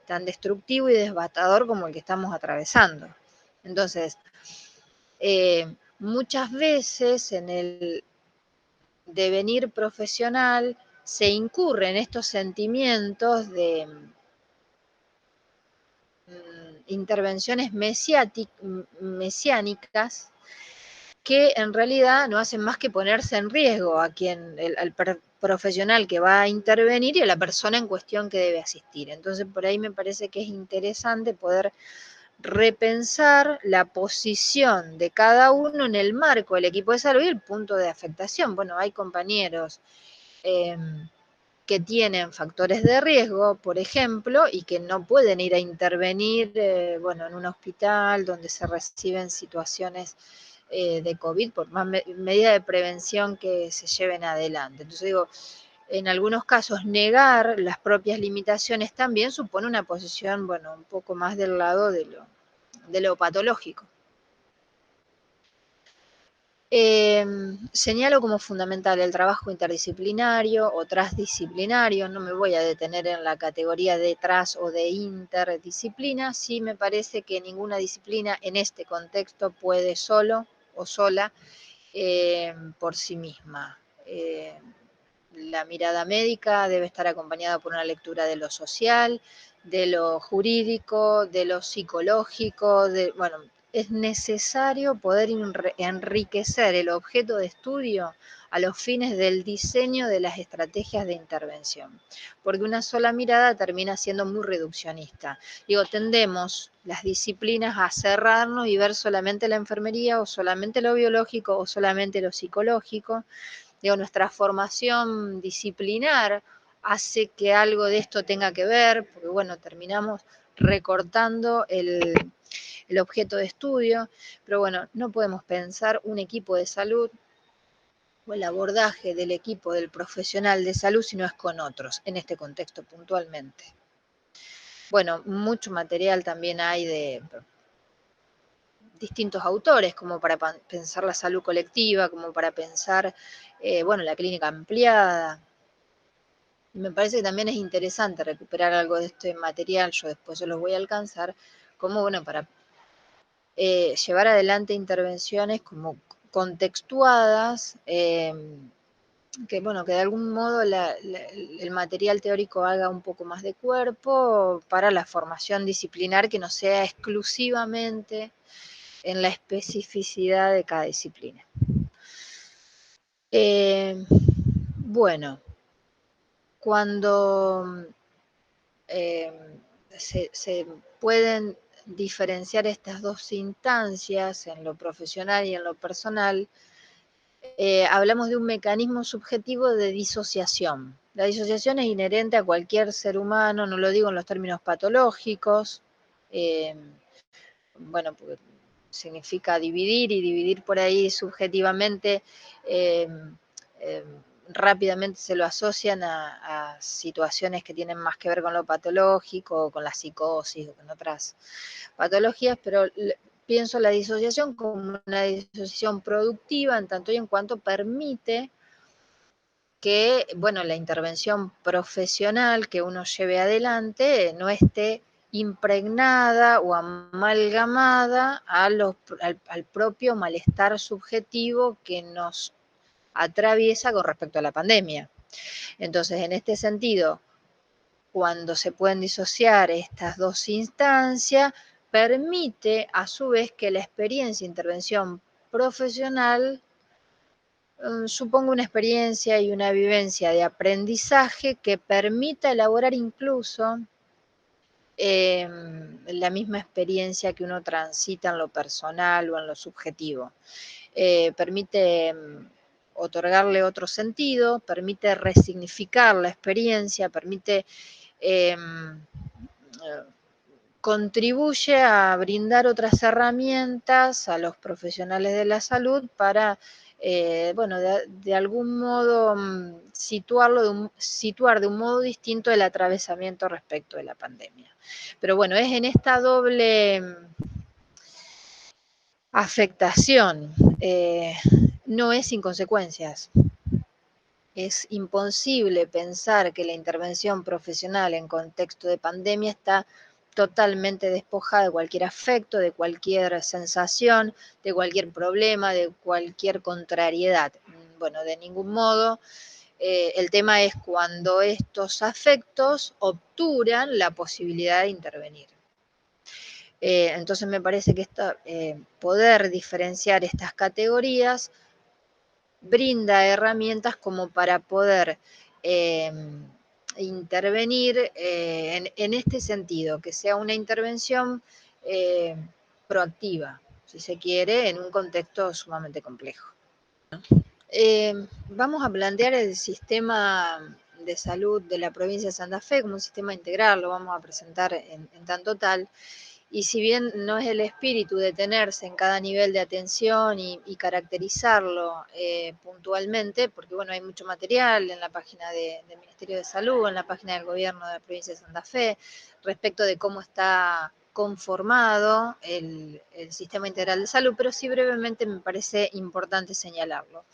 tan destructivo y devastador como el que estamos atravesando. Entonces, muchas veces en el devenir profesional se incurre en estos sentimientos de intervenciones mesiánicas que en realidad no hacen más que ponerse en riesgo a quien, al profesional que va a intervenir y a la persona en cuestión que debe asistir. Entonces, por ahí me parece que es interesante poder repensar la posición de cada uno en el marco del equipo de salud y el punto de afectación. Bueno, hay compañeros que tienen factores de riesgo, por ejemplo, y que no pueden ir a intervenir, bueno, en un hospital donde se reciben situaciones de COVID por más medidas de prevención que se lleven adelante. Entonces digo, en algunos casos negar las propias limitaciones también supone una posición, bueno, un poco más del lado de lo patológico. Señalo como fundamental el trabajo interdisciplinario o transdisciplinario, no me voy a detener en la categoría de tras o de interdisciplina, sí me parece que ninguna disciplina en este contexto puede solo o sola por sí misma. La mirada médica debe estar acompañada por una lectura de lo social, de lo jurídico, de lo psicológico, bueno, es necesario poder enriquecer el objeto de estudio a los fines del diseño de las estrategias de intervención, porque una sola mirada termina siendo muy reduccionista. Digo, tendemos las disciplinas a cerrarnos y ver solamente la enfermería o solamente lo biológico o solamente lo psicológico. Digo, nuestra formación disciplinar hace que algo de esto tenga que ver, porque bueno, terminamos recortando el objeto de estudio, pero bueno, no podemos pensar un equipo de salud o el abordaje del equipo del profesional de salud si no es con otros, en este contexto puntualmente. Bueno, mucho material también hay de distintos autores, como para pensar la salud colectiva, como para pensar, bueno, la clínica ampliada. Me parece que también es interesante recuperar algo de este material, yo después se los voy a alcanzar, como, bueno, para llevar adelante intervenciones como contextuadas, que bueno, que de algún modo el material teórico haga un poco más de cuerpo para la formación disciplinar que no sea exclusivamente en la especificidad de cada disciplina. Bueno, cuando se pueden diferenciar estas dos instancias en lo profesional y en lo personal, hablamos de un mecanismo subjetivo de disociación. La disociación es inherente a cualquier ser humano, no lo digo en los términos patológicos, bueno, porque significa dividir y dividir por ahí subjetivamente, eh, eh, rápidamente se lo asocian a situaciones que tienen más que ver con lo patológico, con la psicosis o con otras patologías, pero pienso la disociación como una disociación productiva en tanto y en cuanto permite que, bueno, la intervención profesional que uno lleve adelante no esté impregnada o amalgamada al propio malestar subjetivo que nos atraviesa con respecto a la pandemia. Entonces, en este sentido, cuando se pueden disociar estas dos instancias, permite a su vez que la experiencia de intervención profesional suponga una experiencia y una vivencia de aprendizaje que permita elaborar incluso la misma experiencia que uno transita en lo personal o en lo subjetivo. Permite otorgarle otro sentido, permite resignificar la experiencia, permite contribuye a brindar otras herramientas a los profesionales de la salud para bueno, de algún modo situar de un modo distinto el atravesamiento respecto de la pandemia. Pero bueno, es en esta doble afectación, no es sin consecuencias. Es imposible pensar que la intervención profesional en contexto de pandemia está totalmente despojada de cualquier afecto, de cualquier sensación, de cualquier problema, de cualquier contrariedad. Bueno, de ningún modo. El tema es cuando estos afectos obturan la posibilidad de intervenir. Entonces me parece que poder diferenciar estas categorías brinda herramientas como para poder intervenir en este sentido, que sea una intervención proactiva, si se quiere, en un contexto sumamente complejo. Vamos a plantear el sistema de salud de la provincia de Santa Fe como un sistema integral, lo vamos a presentar en tanto tal. Y si bien no es el espíritu detenerse en cada nivel de atención y caracterizarlo puntualmente, porque bueno, hay mucho material en la página del Ministerio de Salud, en la página del Gobierno de la provincia de Santa Fe, respecto de cómo está conformado el sistema integral de salud, pero sí brevemente me parece importante señalarlo.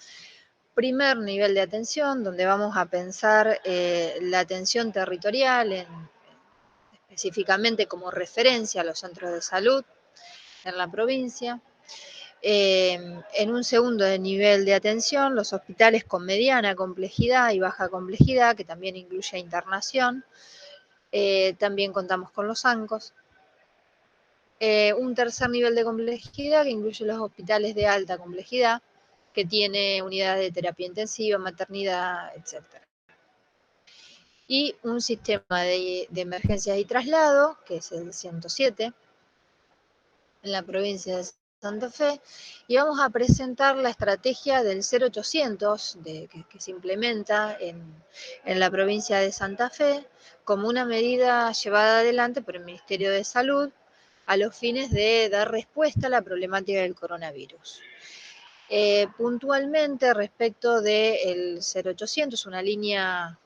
Primer nivel de atención, donde vamos a pensar la atención territorial específicamente como referencia a los centros de salud en la provincia. En un segundo nivel de atención, los hospitales con mediana complejidad y baja complejidad, que también incluye internación. También contamos con los ANCOS. Un tercer nivel de complejidad que incluye los hospitales de alta complejidad, que tiene unidades de terapia intensiva, maternidad, etc. Y un sistema de emergencias y traslado, que es el 107, en la provincia de Santa Fe, y vamos a presentar la estrategia del 0800 que se implementa en la provincia de Santa Fe como una medida llevada adelante por el Ministerio de Salud a los fines de dar respuesta a la problemática del coronavirus. Puntualmente respecto del 0800, una línea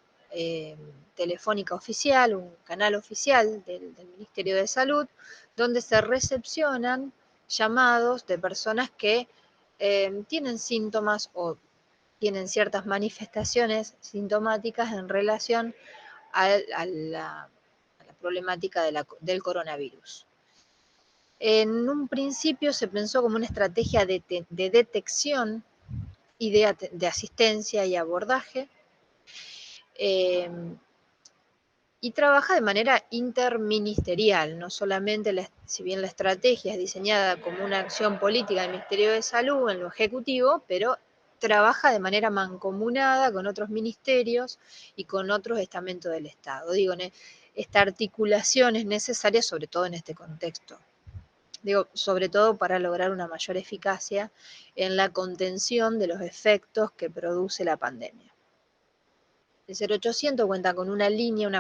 telefónica oficial, un canal oficial del Ministerio de Salud, donde se recepcionan llamados de personas que tienen síntomas o tienen ciertas manifestaciones sintomáticas en relación a la problemática del coronavirus. En un principio se pensó como una estrategia de detección y de asistencia y abordaje, y trabaja de manera interministerial, no solamente, si bien la estrategia es diseñada como una acción política del Ministerio de Salud en lo ejecutivo, pero trabaja de manera mancomunada con otros ministerios y con otros estamentos del Estado. Digo, esta articulación es necesaria sobre todo en este contexto. Digo, sobre todo para lograr una mayor eficacia en la contención de los efectos que produce la pandemia. El 0800 cuenta con una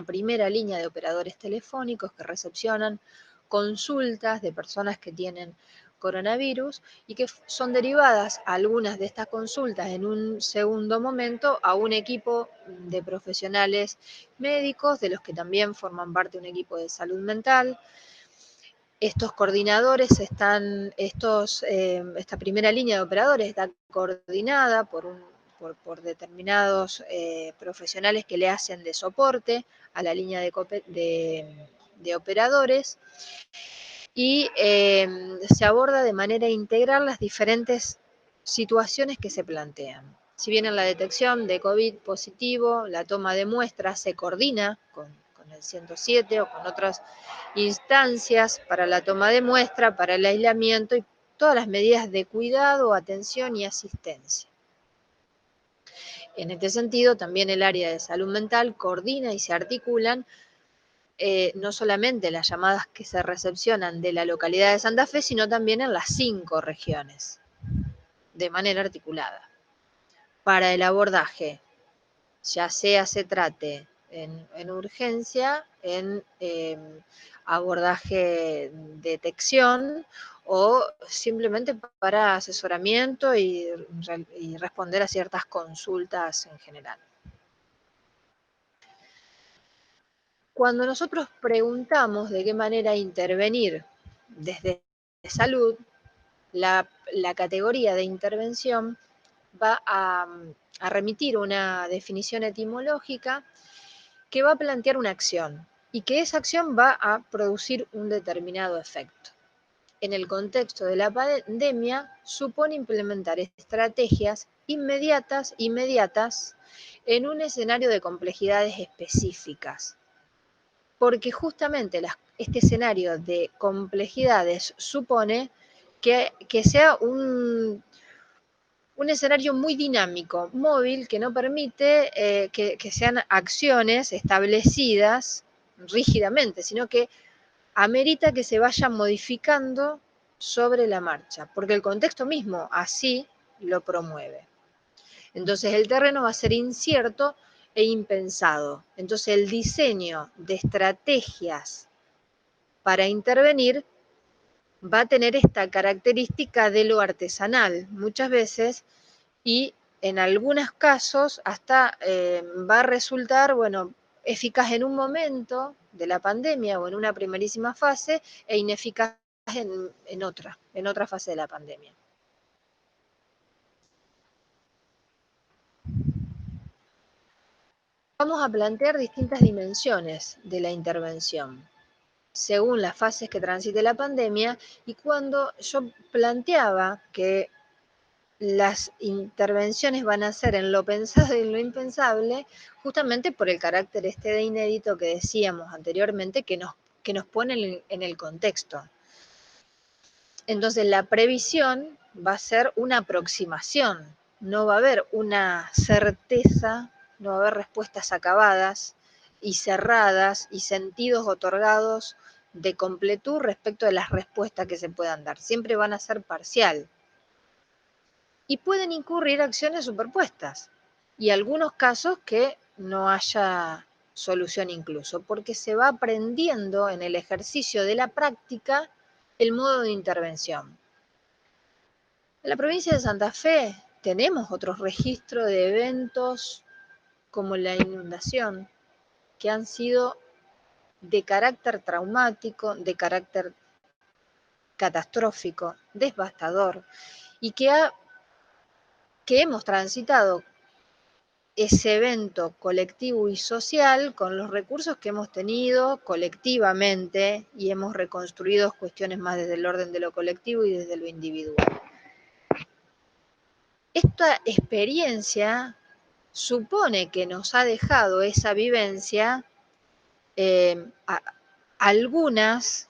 primera línea de operadores telefónicos que recepcionan consultas de personas que tienen coronavirus y que son derivadas algunas de estas consultas en un segundo momento a un equipo de profesionales médicos, de los que también forman parte un equipo de salud mental. Estos coordinadores esta primera línea de operadores está coordinada por determinados profesionales que le hacen de soporte a la línea de operadores y se aborda de manera integral las diferentes situaciones que se plantean. Si bien en la detección de COVID positivo, la toma de muestras se coordina con el 107 o con otras instancias para la toma de muestra, para el aislamiento y todas las medidas de cuidado, atención y asistencia. En este sentido, también el área de salud mental coordina y se articulan no solamente las llamadas que se recepcionan de la localidad de Santa Fe, sino también en las 5 regiones, de manera articulada. Para el abordaje, ya sea se trate en urgencia, en abordaje, detección o simplemente para asesoramiento y responder a ciertas consultas en general. Cuando nosotros preguntamos de qué manera intervenir desde salud, la categoría de intervención va a remitir una definición etimológica que va a plantear una acción y que esa acción va a producir un determinado efecto. En el contexto de la pandemia, supone implementar estrategias inmediatas en un escenario de complejidades específicas, porque justamente este escenario de complejidades supone que sea un escenario muy dinámico, móvil, que no permite que sean acciones establecidas rígidamente, sino que amerita que se vaya modificando sobre la marcha, porque el contexto mismo así lo promueve. Entonces el terreno va a ser incierto e impensado. Entonces el diseño de estrategias para intervenir va a tener esta característica de lo artesanal muchas veces y en algunos casos hasta va a resultar, bueno, eficaz en un momento de la pandemia o en una primerísima fase e ineficaz en otra fase de la pandemia. Vamos a plantear distintas dimensiones de la intervención según las fases que transite la pandemia y cuando yo planteaba que las intervenciones van a ser en lo pensado y en lo impensable, justamente por el carácter de inédito que decíamos anteriormente que nos pone en el contexto. Entonces la previsión va a ser una aproximación, no va a haber una certeza, no va a haber respuestas acabadas y cerradas y sentidos otorgados de completud respecto de las respuestas que se puedan dar. Siempre van a ser parcial. Y pueden incurrir acciones superpuestas y algunos casos que no haya solución incluso, porque se va aprendiendo en el ejercicio de la práctica el modo de intervención. En la provincia de Santa Fe tenemos otros registros de eventos como la inundación que han sido de carácter traumático, de carácter catastrófico, devastador y que hemos transitado ese evento colectivo y social con los recursos que hemos tenido colectivamente y hemos reconstruido cuestiones más desde el orden de lo colectivo y desde lo individual. Esta experiencia supone que nos ha dejado esa vivencia algunos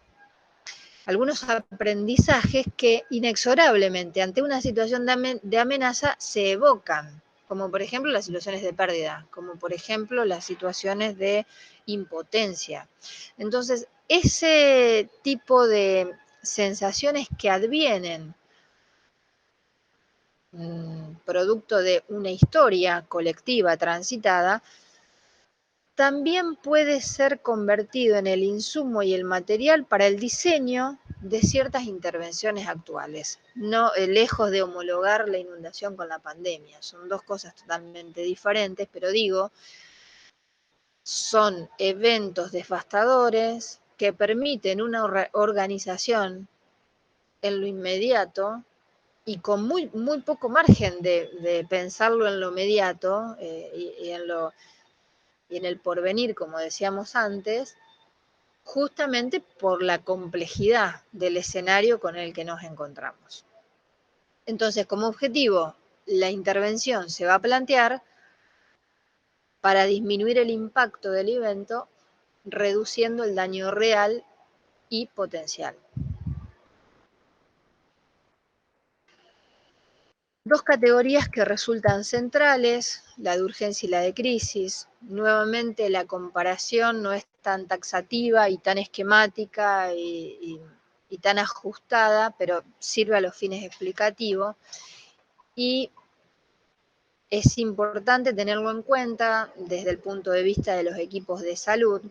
aprendizajes que inexorablemente ante una situación de amenaza se evocan, como por ejemplo las situaciones de pérdida, como por ejemplo las situaciones de impotencia. Entonces, ese tipo de sensaciones que advienen producto de una historia colectiva transitada, también puede ser convertido en el insumo y el material para el diseño de ciertas intervenciones actuales, no lejos de homologar la inundación con la pandemia. Son dos cosas totalmente diferentes, pero digo, son eventos devastadores que permiten una organización en lo inmediato y con muy poco margen de pensarlo en lo inmediato y en el porvenir, como decíamos antes, justamente por la complejidad del escenario con el que nos encontramos. Entonces, como objetivo, la intervención se va a plantear para disminuir el impacto del evento, reduciendo el daño real y potencial. Dos categorías que resultan centrales, la de urgencia y la de crisis. Nuevamente la comparación no es tan taxativa y tan esquemática y tan ajustada, pero sirve a los fines explicativos. Y es importante tenerlo en cuenta desde el punto de vista de los equipos de salud.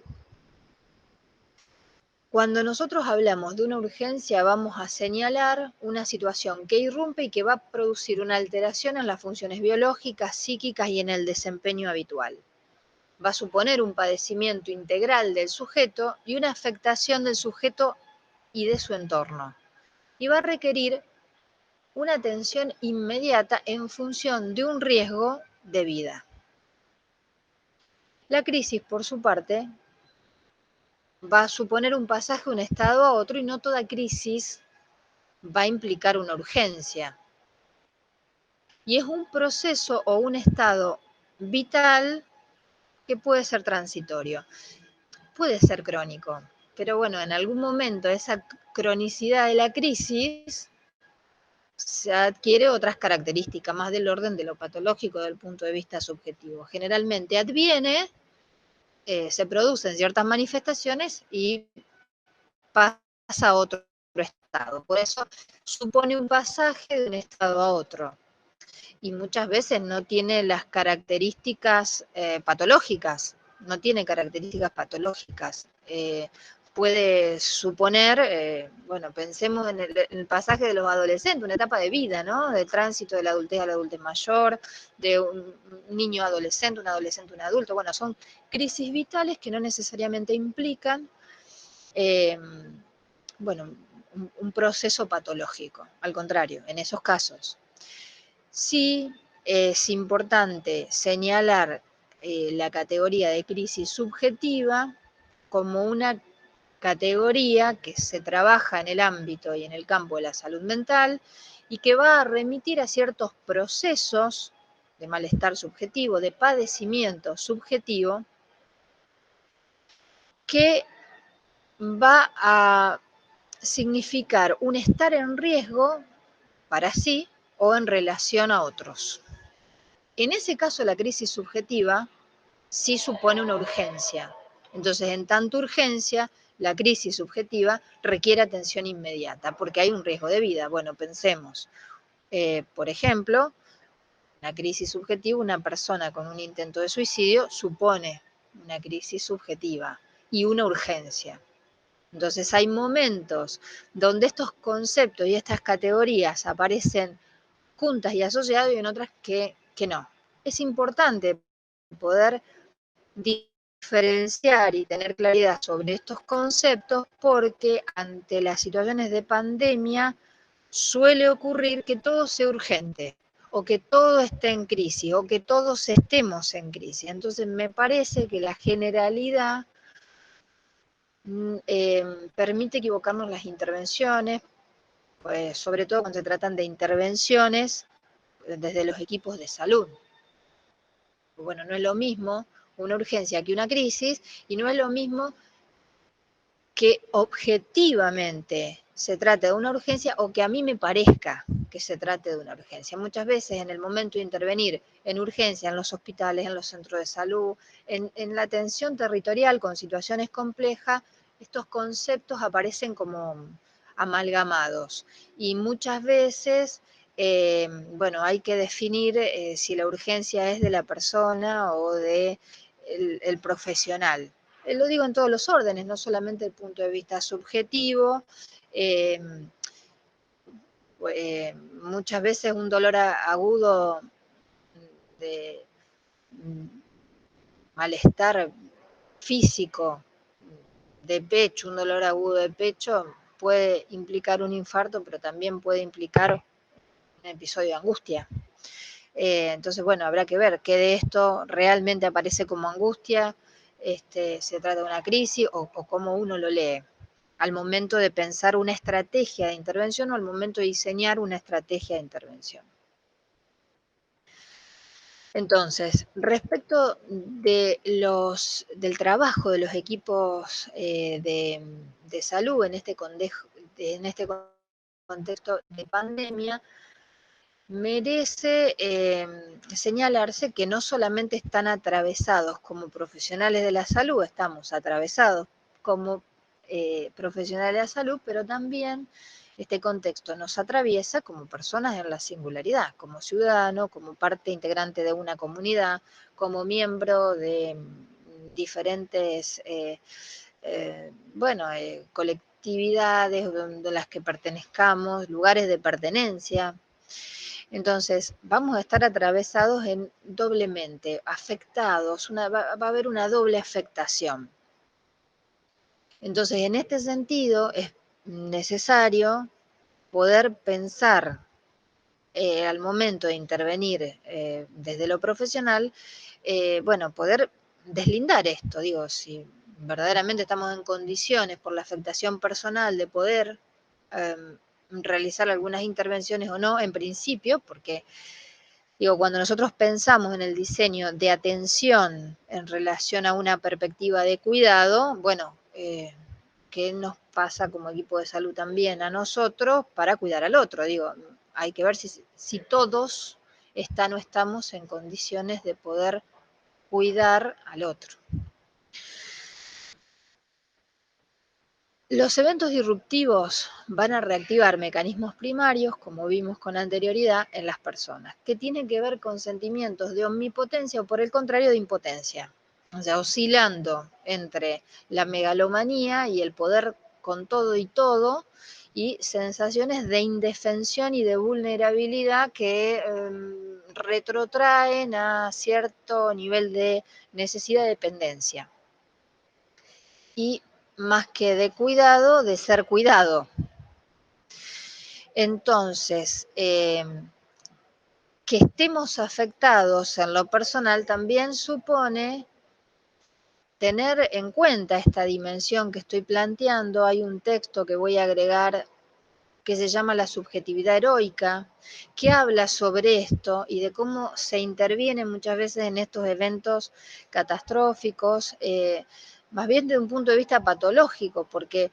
Cuando nosotros hablamos de una urgencia, vamos a señalar una situación que irrumpe y que va a producir una alteración en las funciones biológicas, psíquicas y en el desempeño habitual. Va a suponer un padecimiento integral del sujeto y una afectación del sujeto y de su entorno. Y va a requerir una atención inmediata en función de un riesgo de vida. La crisis, por su parte, va a suponer un pasaje de un estado a otro y no toda crisis va a implicar una urgencia. Y es un proceso o un estado vital que puede ser transitorio, puede ser crónico, pero bueno, en algún momento esa cronicidad de la crisis se adquiere otras características más del orden de lo patológico desde el punto de vista subjetivo. Generalmente adviene, se producen ciertas manifestaciones y pasa a otro estado. Por eso supone un pasaje de un estado a otro. Y muchas veces no tiene las características patológicas, no tiene características patológicas. Puede suponer, bueno, pensemos en el pasaje de los adolescentes, una etapa de vida, ¿no? De tránsito de la adultez a la adultez mayor, de un niño adolescente, un adulto. Bueno, son crisis vitales que no necesariamente implican, bueno, un proceso patológico. Al contrario, en esos casos. Sí es importante señalar la categoría de crisis subjetiva como una categoría que se trabaja en el ámbito y en el campo de la salud mental y que va a remitir a ciertos procesos de malestar subjetivo, de padecimiento subjetivo, que va a significar un estar en riesgo para sí o en relación a otros. En ese caso, la crisis subjetiva sí supone una urgencia. Entonces, en tanto urgencia, la crisis subjetiva requiere atención inmediata, porque hay un riesgo de vida. Bueno, pensemos, por ejemplo, una crisis subjetiva, una persona con un intento de suicidio supone una crisis subjetiva y una urgencia. Entonces, hay momentos donde estos conceptos y estas categorías aparecen juntas y asociadas y en otras que no. Es importante poder diferenciar y tener claridad sobre estos conceptos porque ante las situaciones de pandemia suele ocurrir que todo sea urgente o que todo esté en crisis o que todos estemos en crisis. Entonces me parece que la generalidad permite equivocarnos las intervenciones, pues, sobre todo cuando se tratan de intervenciones desde los equipos de salud. Bueno, no es lo mismo una urgencia que una crisis y no es lo mismo que objetivamente se trate de una urgencia o que a mí me parezca que se trate de una urgencia. Muchas veces en el momento de intervenir en urgencia en los hospitales, en los centros de salud, en la atención territorial con situaciones complejas, estos conceptos aparecen como amalgamados y muchas veces bueno, hay que definir si la urgencia es de la persona o de el profesional. Lo digo en todos los órdenes, no solamente desde el punto de vista subjetivo. Eh, Muchas veces un dolor agudo de malestar físico de pecho, un dolor agudo de pecho puede implicar un infarto, pero también puede implicar un episodio de angustia. Entonces, bueno, habrá que ver qué de esto realmente aparece como angustia, se trata de una crisis o cómo uno lo lee al momento de pensar una estrategia de intervención o al momento de diseñar una estrategia de intervención. Entonces, respecto del trabajo de los equipos de salud en este contexto de pandemia, merece señalarse que no solamente están atravesados como profesionales de la salud, estamos atravesados como profesionales de la salud, pero también este contexto nos atraviesa como personas en la singularidad, como ciudadano, como parte integrante de una comunidad, como miembro de diferentes colectividades de las que pertenezcamos, lugares de pertenencia. Entonces, vamos a estar atravesados doblemente, afectados, va a haber una doble afectación. Entonces, en este sentido, es necesario poder pensar al momento de intervenir desde lo profesional, poder deslindar esto, digo, si verdaderamente estamos en condiciones por la afectación personal de poder realizar algunas intervenciones o no, en principio, porque digo, cuando nosotros pensamos en el diseño de atención en relación a una perspectiva de cuidado, bueno, ¿qué nos pasa como equipo de salud también a nosotros para cuidar al otro? Digo, hay que ver si todos están o estamos en condiciones de poder cuidar al otro. Los eventos disruptivos van a reactivar mecanismos primarios, como vimos con anterioridad, en las personas, que tienen que ver con sentimientos de omnipotencia o por el contrario de impotencia. O sea, oscilando entre la megalomanía y el poder con todo y sensaciones de indefensión y de vulnerabilidad que retrotraen a cierto nivel de necesidad de dependencia. Y más que de cuidado, de ser cuidado. Entonces, que estemos afectados en lo personal también supone tener en cuenta esta dimensión que estoy planteando. Hay un texto que voy a agregar que se llama La subjetividad heroica, que habla sobre esto y de cómo se interviene muchas veces en estos eventos catastróficos, más bien desde un punto de vista patológico, porque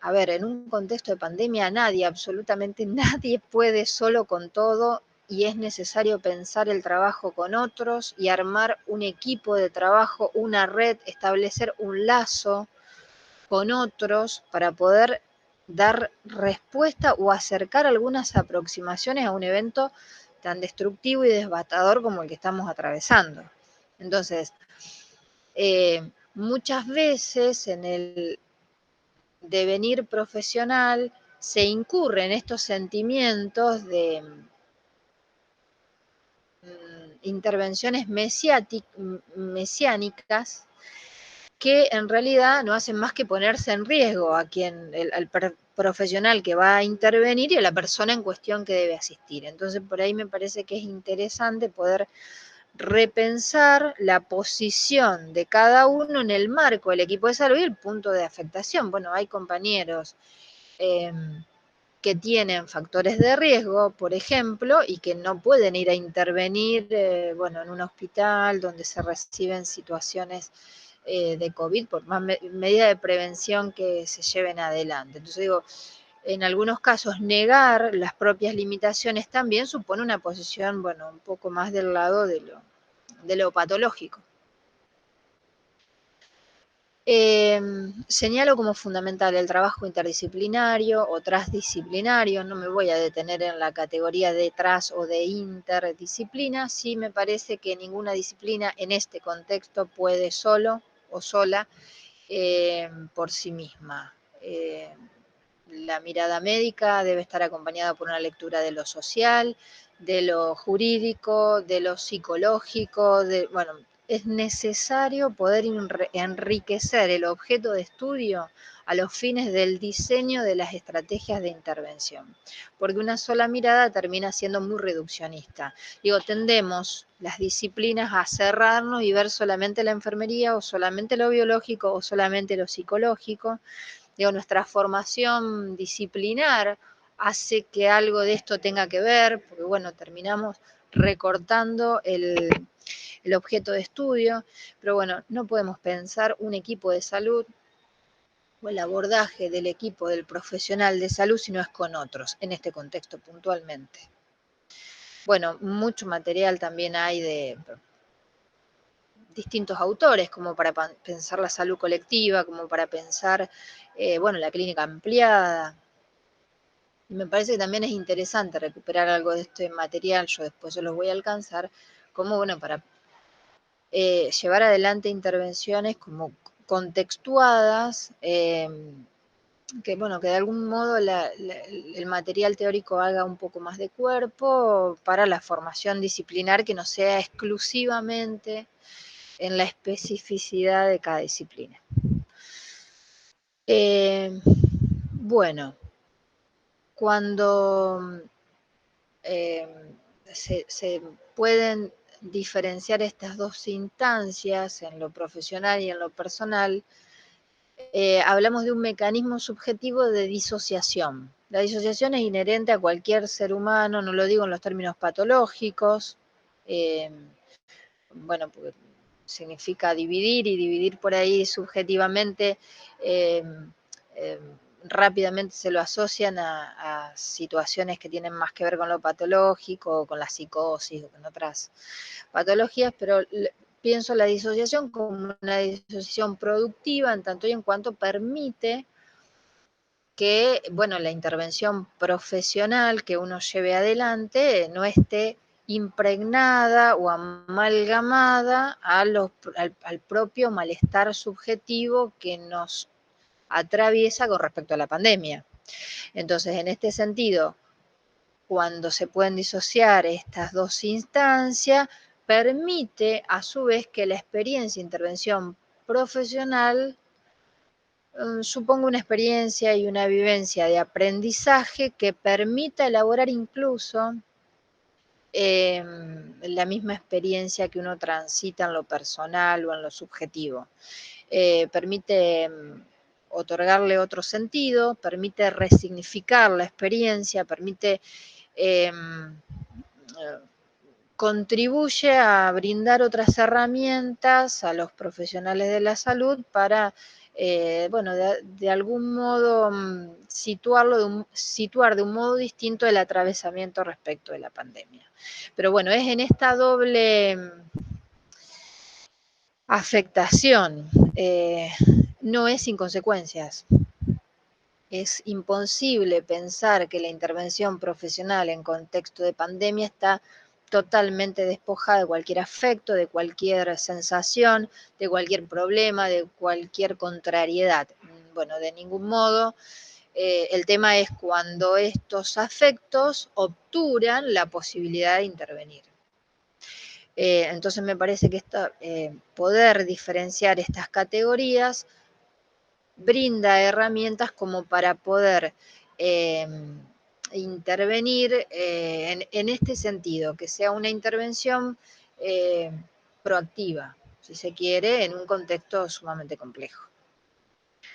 a ver, en un contexto de pandemia nadie, absolutamente nadie puede solo con todo y es necesario pensar el trabajo con otros y armar un equipo de trabajo, una red, establecer un lazo con otros para poder dar respuesta o acercar algunas aproximaciones a un evento tan destructivo y devastador como el que estamos atravesando. Entonces, muchas veces en el devenir profesional se incurre en estos sentimientos de intervenciones mesiánicas que en realidad no hacen más que ponerse en riesgo a quien, al profesional que va a intervenir y a la persona en cuestión que debe asistir. Entonces, por ahí me parece que es interesante poder repensar la posición de cada uno en el marco del equipo de salud y el punto de afectación. Bueno, hay compañeros que tienen factores de riesgo, por ejemplo, y que no pueden ir a intervenir, en un hospital donde se reciben situaciones de COVID, por más medidas de prevención que se lleven adelante. Entonces digo, en algunos casos negar las propias limitaciones también supone una posición, un poco más del lado de lo patológico. Señalo como fundamental el trabajo interdisciplinario o transdisciplinario. No me voy a detener en la categoría de tras o de interdisciplina. Sí me parece que ninguna disciplina en este contexto puede solo o sola por sí misma. La mirada médica debe estar acompañada por una lectura de lo social, de lo jurídico, de lo psicológico, es necesario poder enriquecer el objeto de estudio a los fines del diseño de las estrategias de intervención, porque una sola mirada termina siendo muy reduccionista. Digo, tendemos las disciplinas a cerrarnos y ver solamente la enfermería o solamente lo biológico o solamente lo psicológico. Digo, nuestra formación disciplinar hace que algo de esto tenga que ver, porque terminamos recortando el objeto de estudio, pero no podemos pensar un equipo de salud o el abordaje del equipo del profesional de salud si no es con otros, en este contexto puntualmente. Mucho material también hay de distintos autores, como para pensar la salud colectiva, como para pensar, la clínica ampliada. Y me parece que también es interesante recuperar algo de este material, yo después se los voy a alcanzar, como bueno, para llevar adelante intervenciones como contextuadas, que bueno, que de algún modo el material teórico haga un poco más de cuerpo para la formación disciplinar que no sea exclusivamente en la especificidad de cada disciplina. Bueno, cuando se pueden diferenciar estas dos instancias en lo profesional y en lo personal, hablamos de un mecanismo subjetivo de disociación. La disociación es inherente a cualquier ser humano, no lo digo en los términos patológicos, eh, bueno, porque significa dividir y dividir por ahí subjetivamente, eh, eh, rápidamente se lo asocian a situaciones que tienen más que ver con lo patológico, con la psicosis o con otras patologías, pero pienso la disociación como una disociación productiva en tanto y en cuanto permite que, bueno, la intervención profesional que uno lleve adelante no esté impregnada o amalgamada al propio malestar subjetivo que nos atraviesa con respecto a la pandemia. Entonces, en este sentido, cuando se pueden disociar estas dos instancias, permite a su vez que la experiencia de intervención profesional suponga una experiencia y una vivencia de aprendizaje que permita elaborar incluso la misma experiencia que uno transita en lo personal o en lo subjetivo. Permite otorgarle otro sentido, permite resignificar la experiencia, permite contribuye a brindar otras herramientas a los profesionales de la salud para, bueno, de algún modo situar de un modo distinto el atravesamiento respecto de la pandemia. Pero bueno, es en esta doble afectación, no es sin consecuencias. Es imposible pensar que la intervención profesional en contexto de pandemia está totalmente despojada de cualquier afecto, de cualquier sensación, de cualquier problema, de cualquier contrariedad. Bueno, de ningún modo. El tema es cuando estos afectos obturan la posibilidad de intervenir. Entonces me parece que poder diferenciar estas categorías brinda herramientas como para poder intervenir en este sentido, que sea una intervención proactiva, si se quiere, en un contexto sumamente complejo.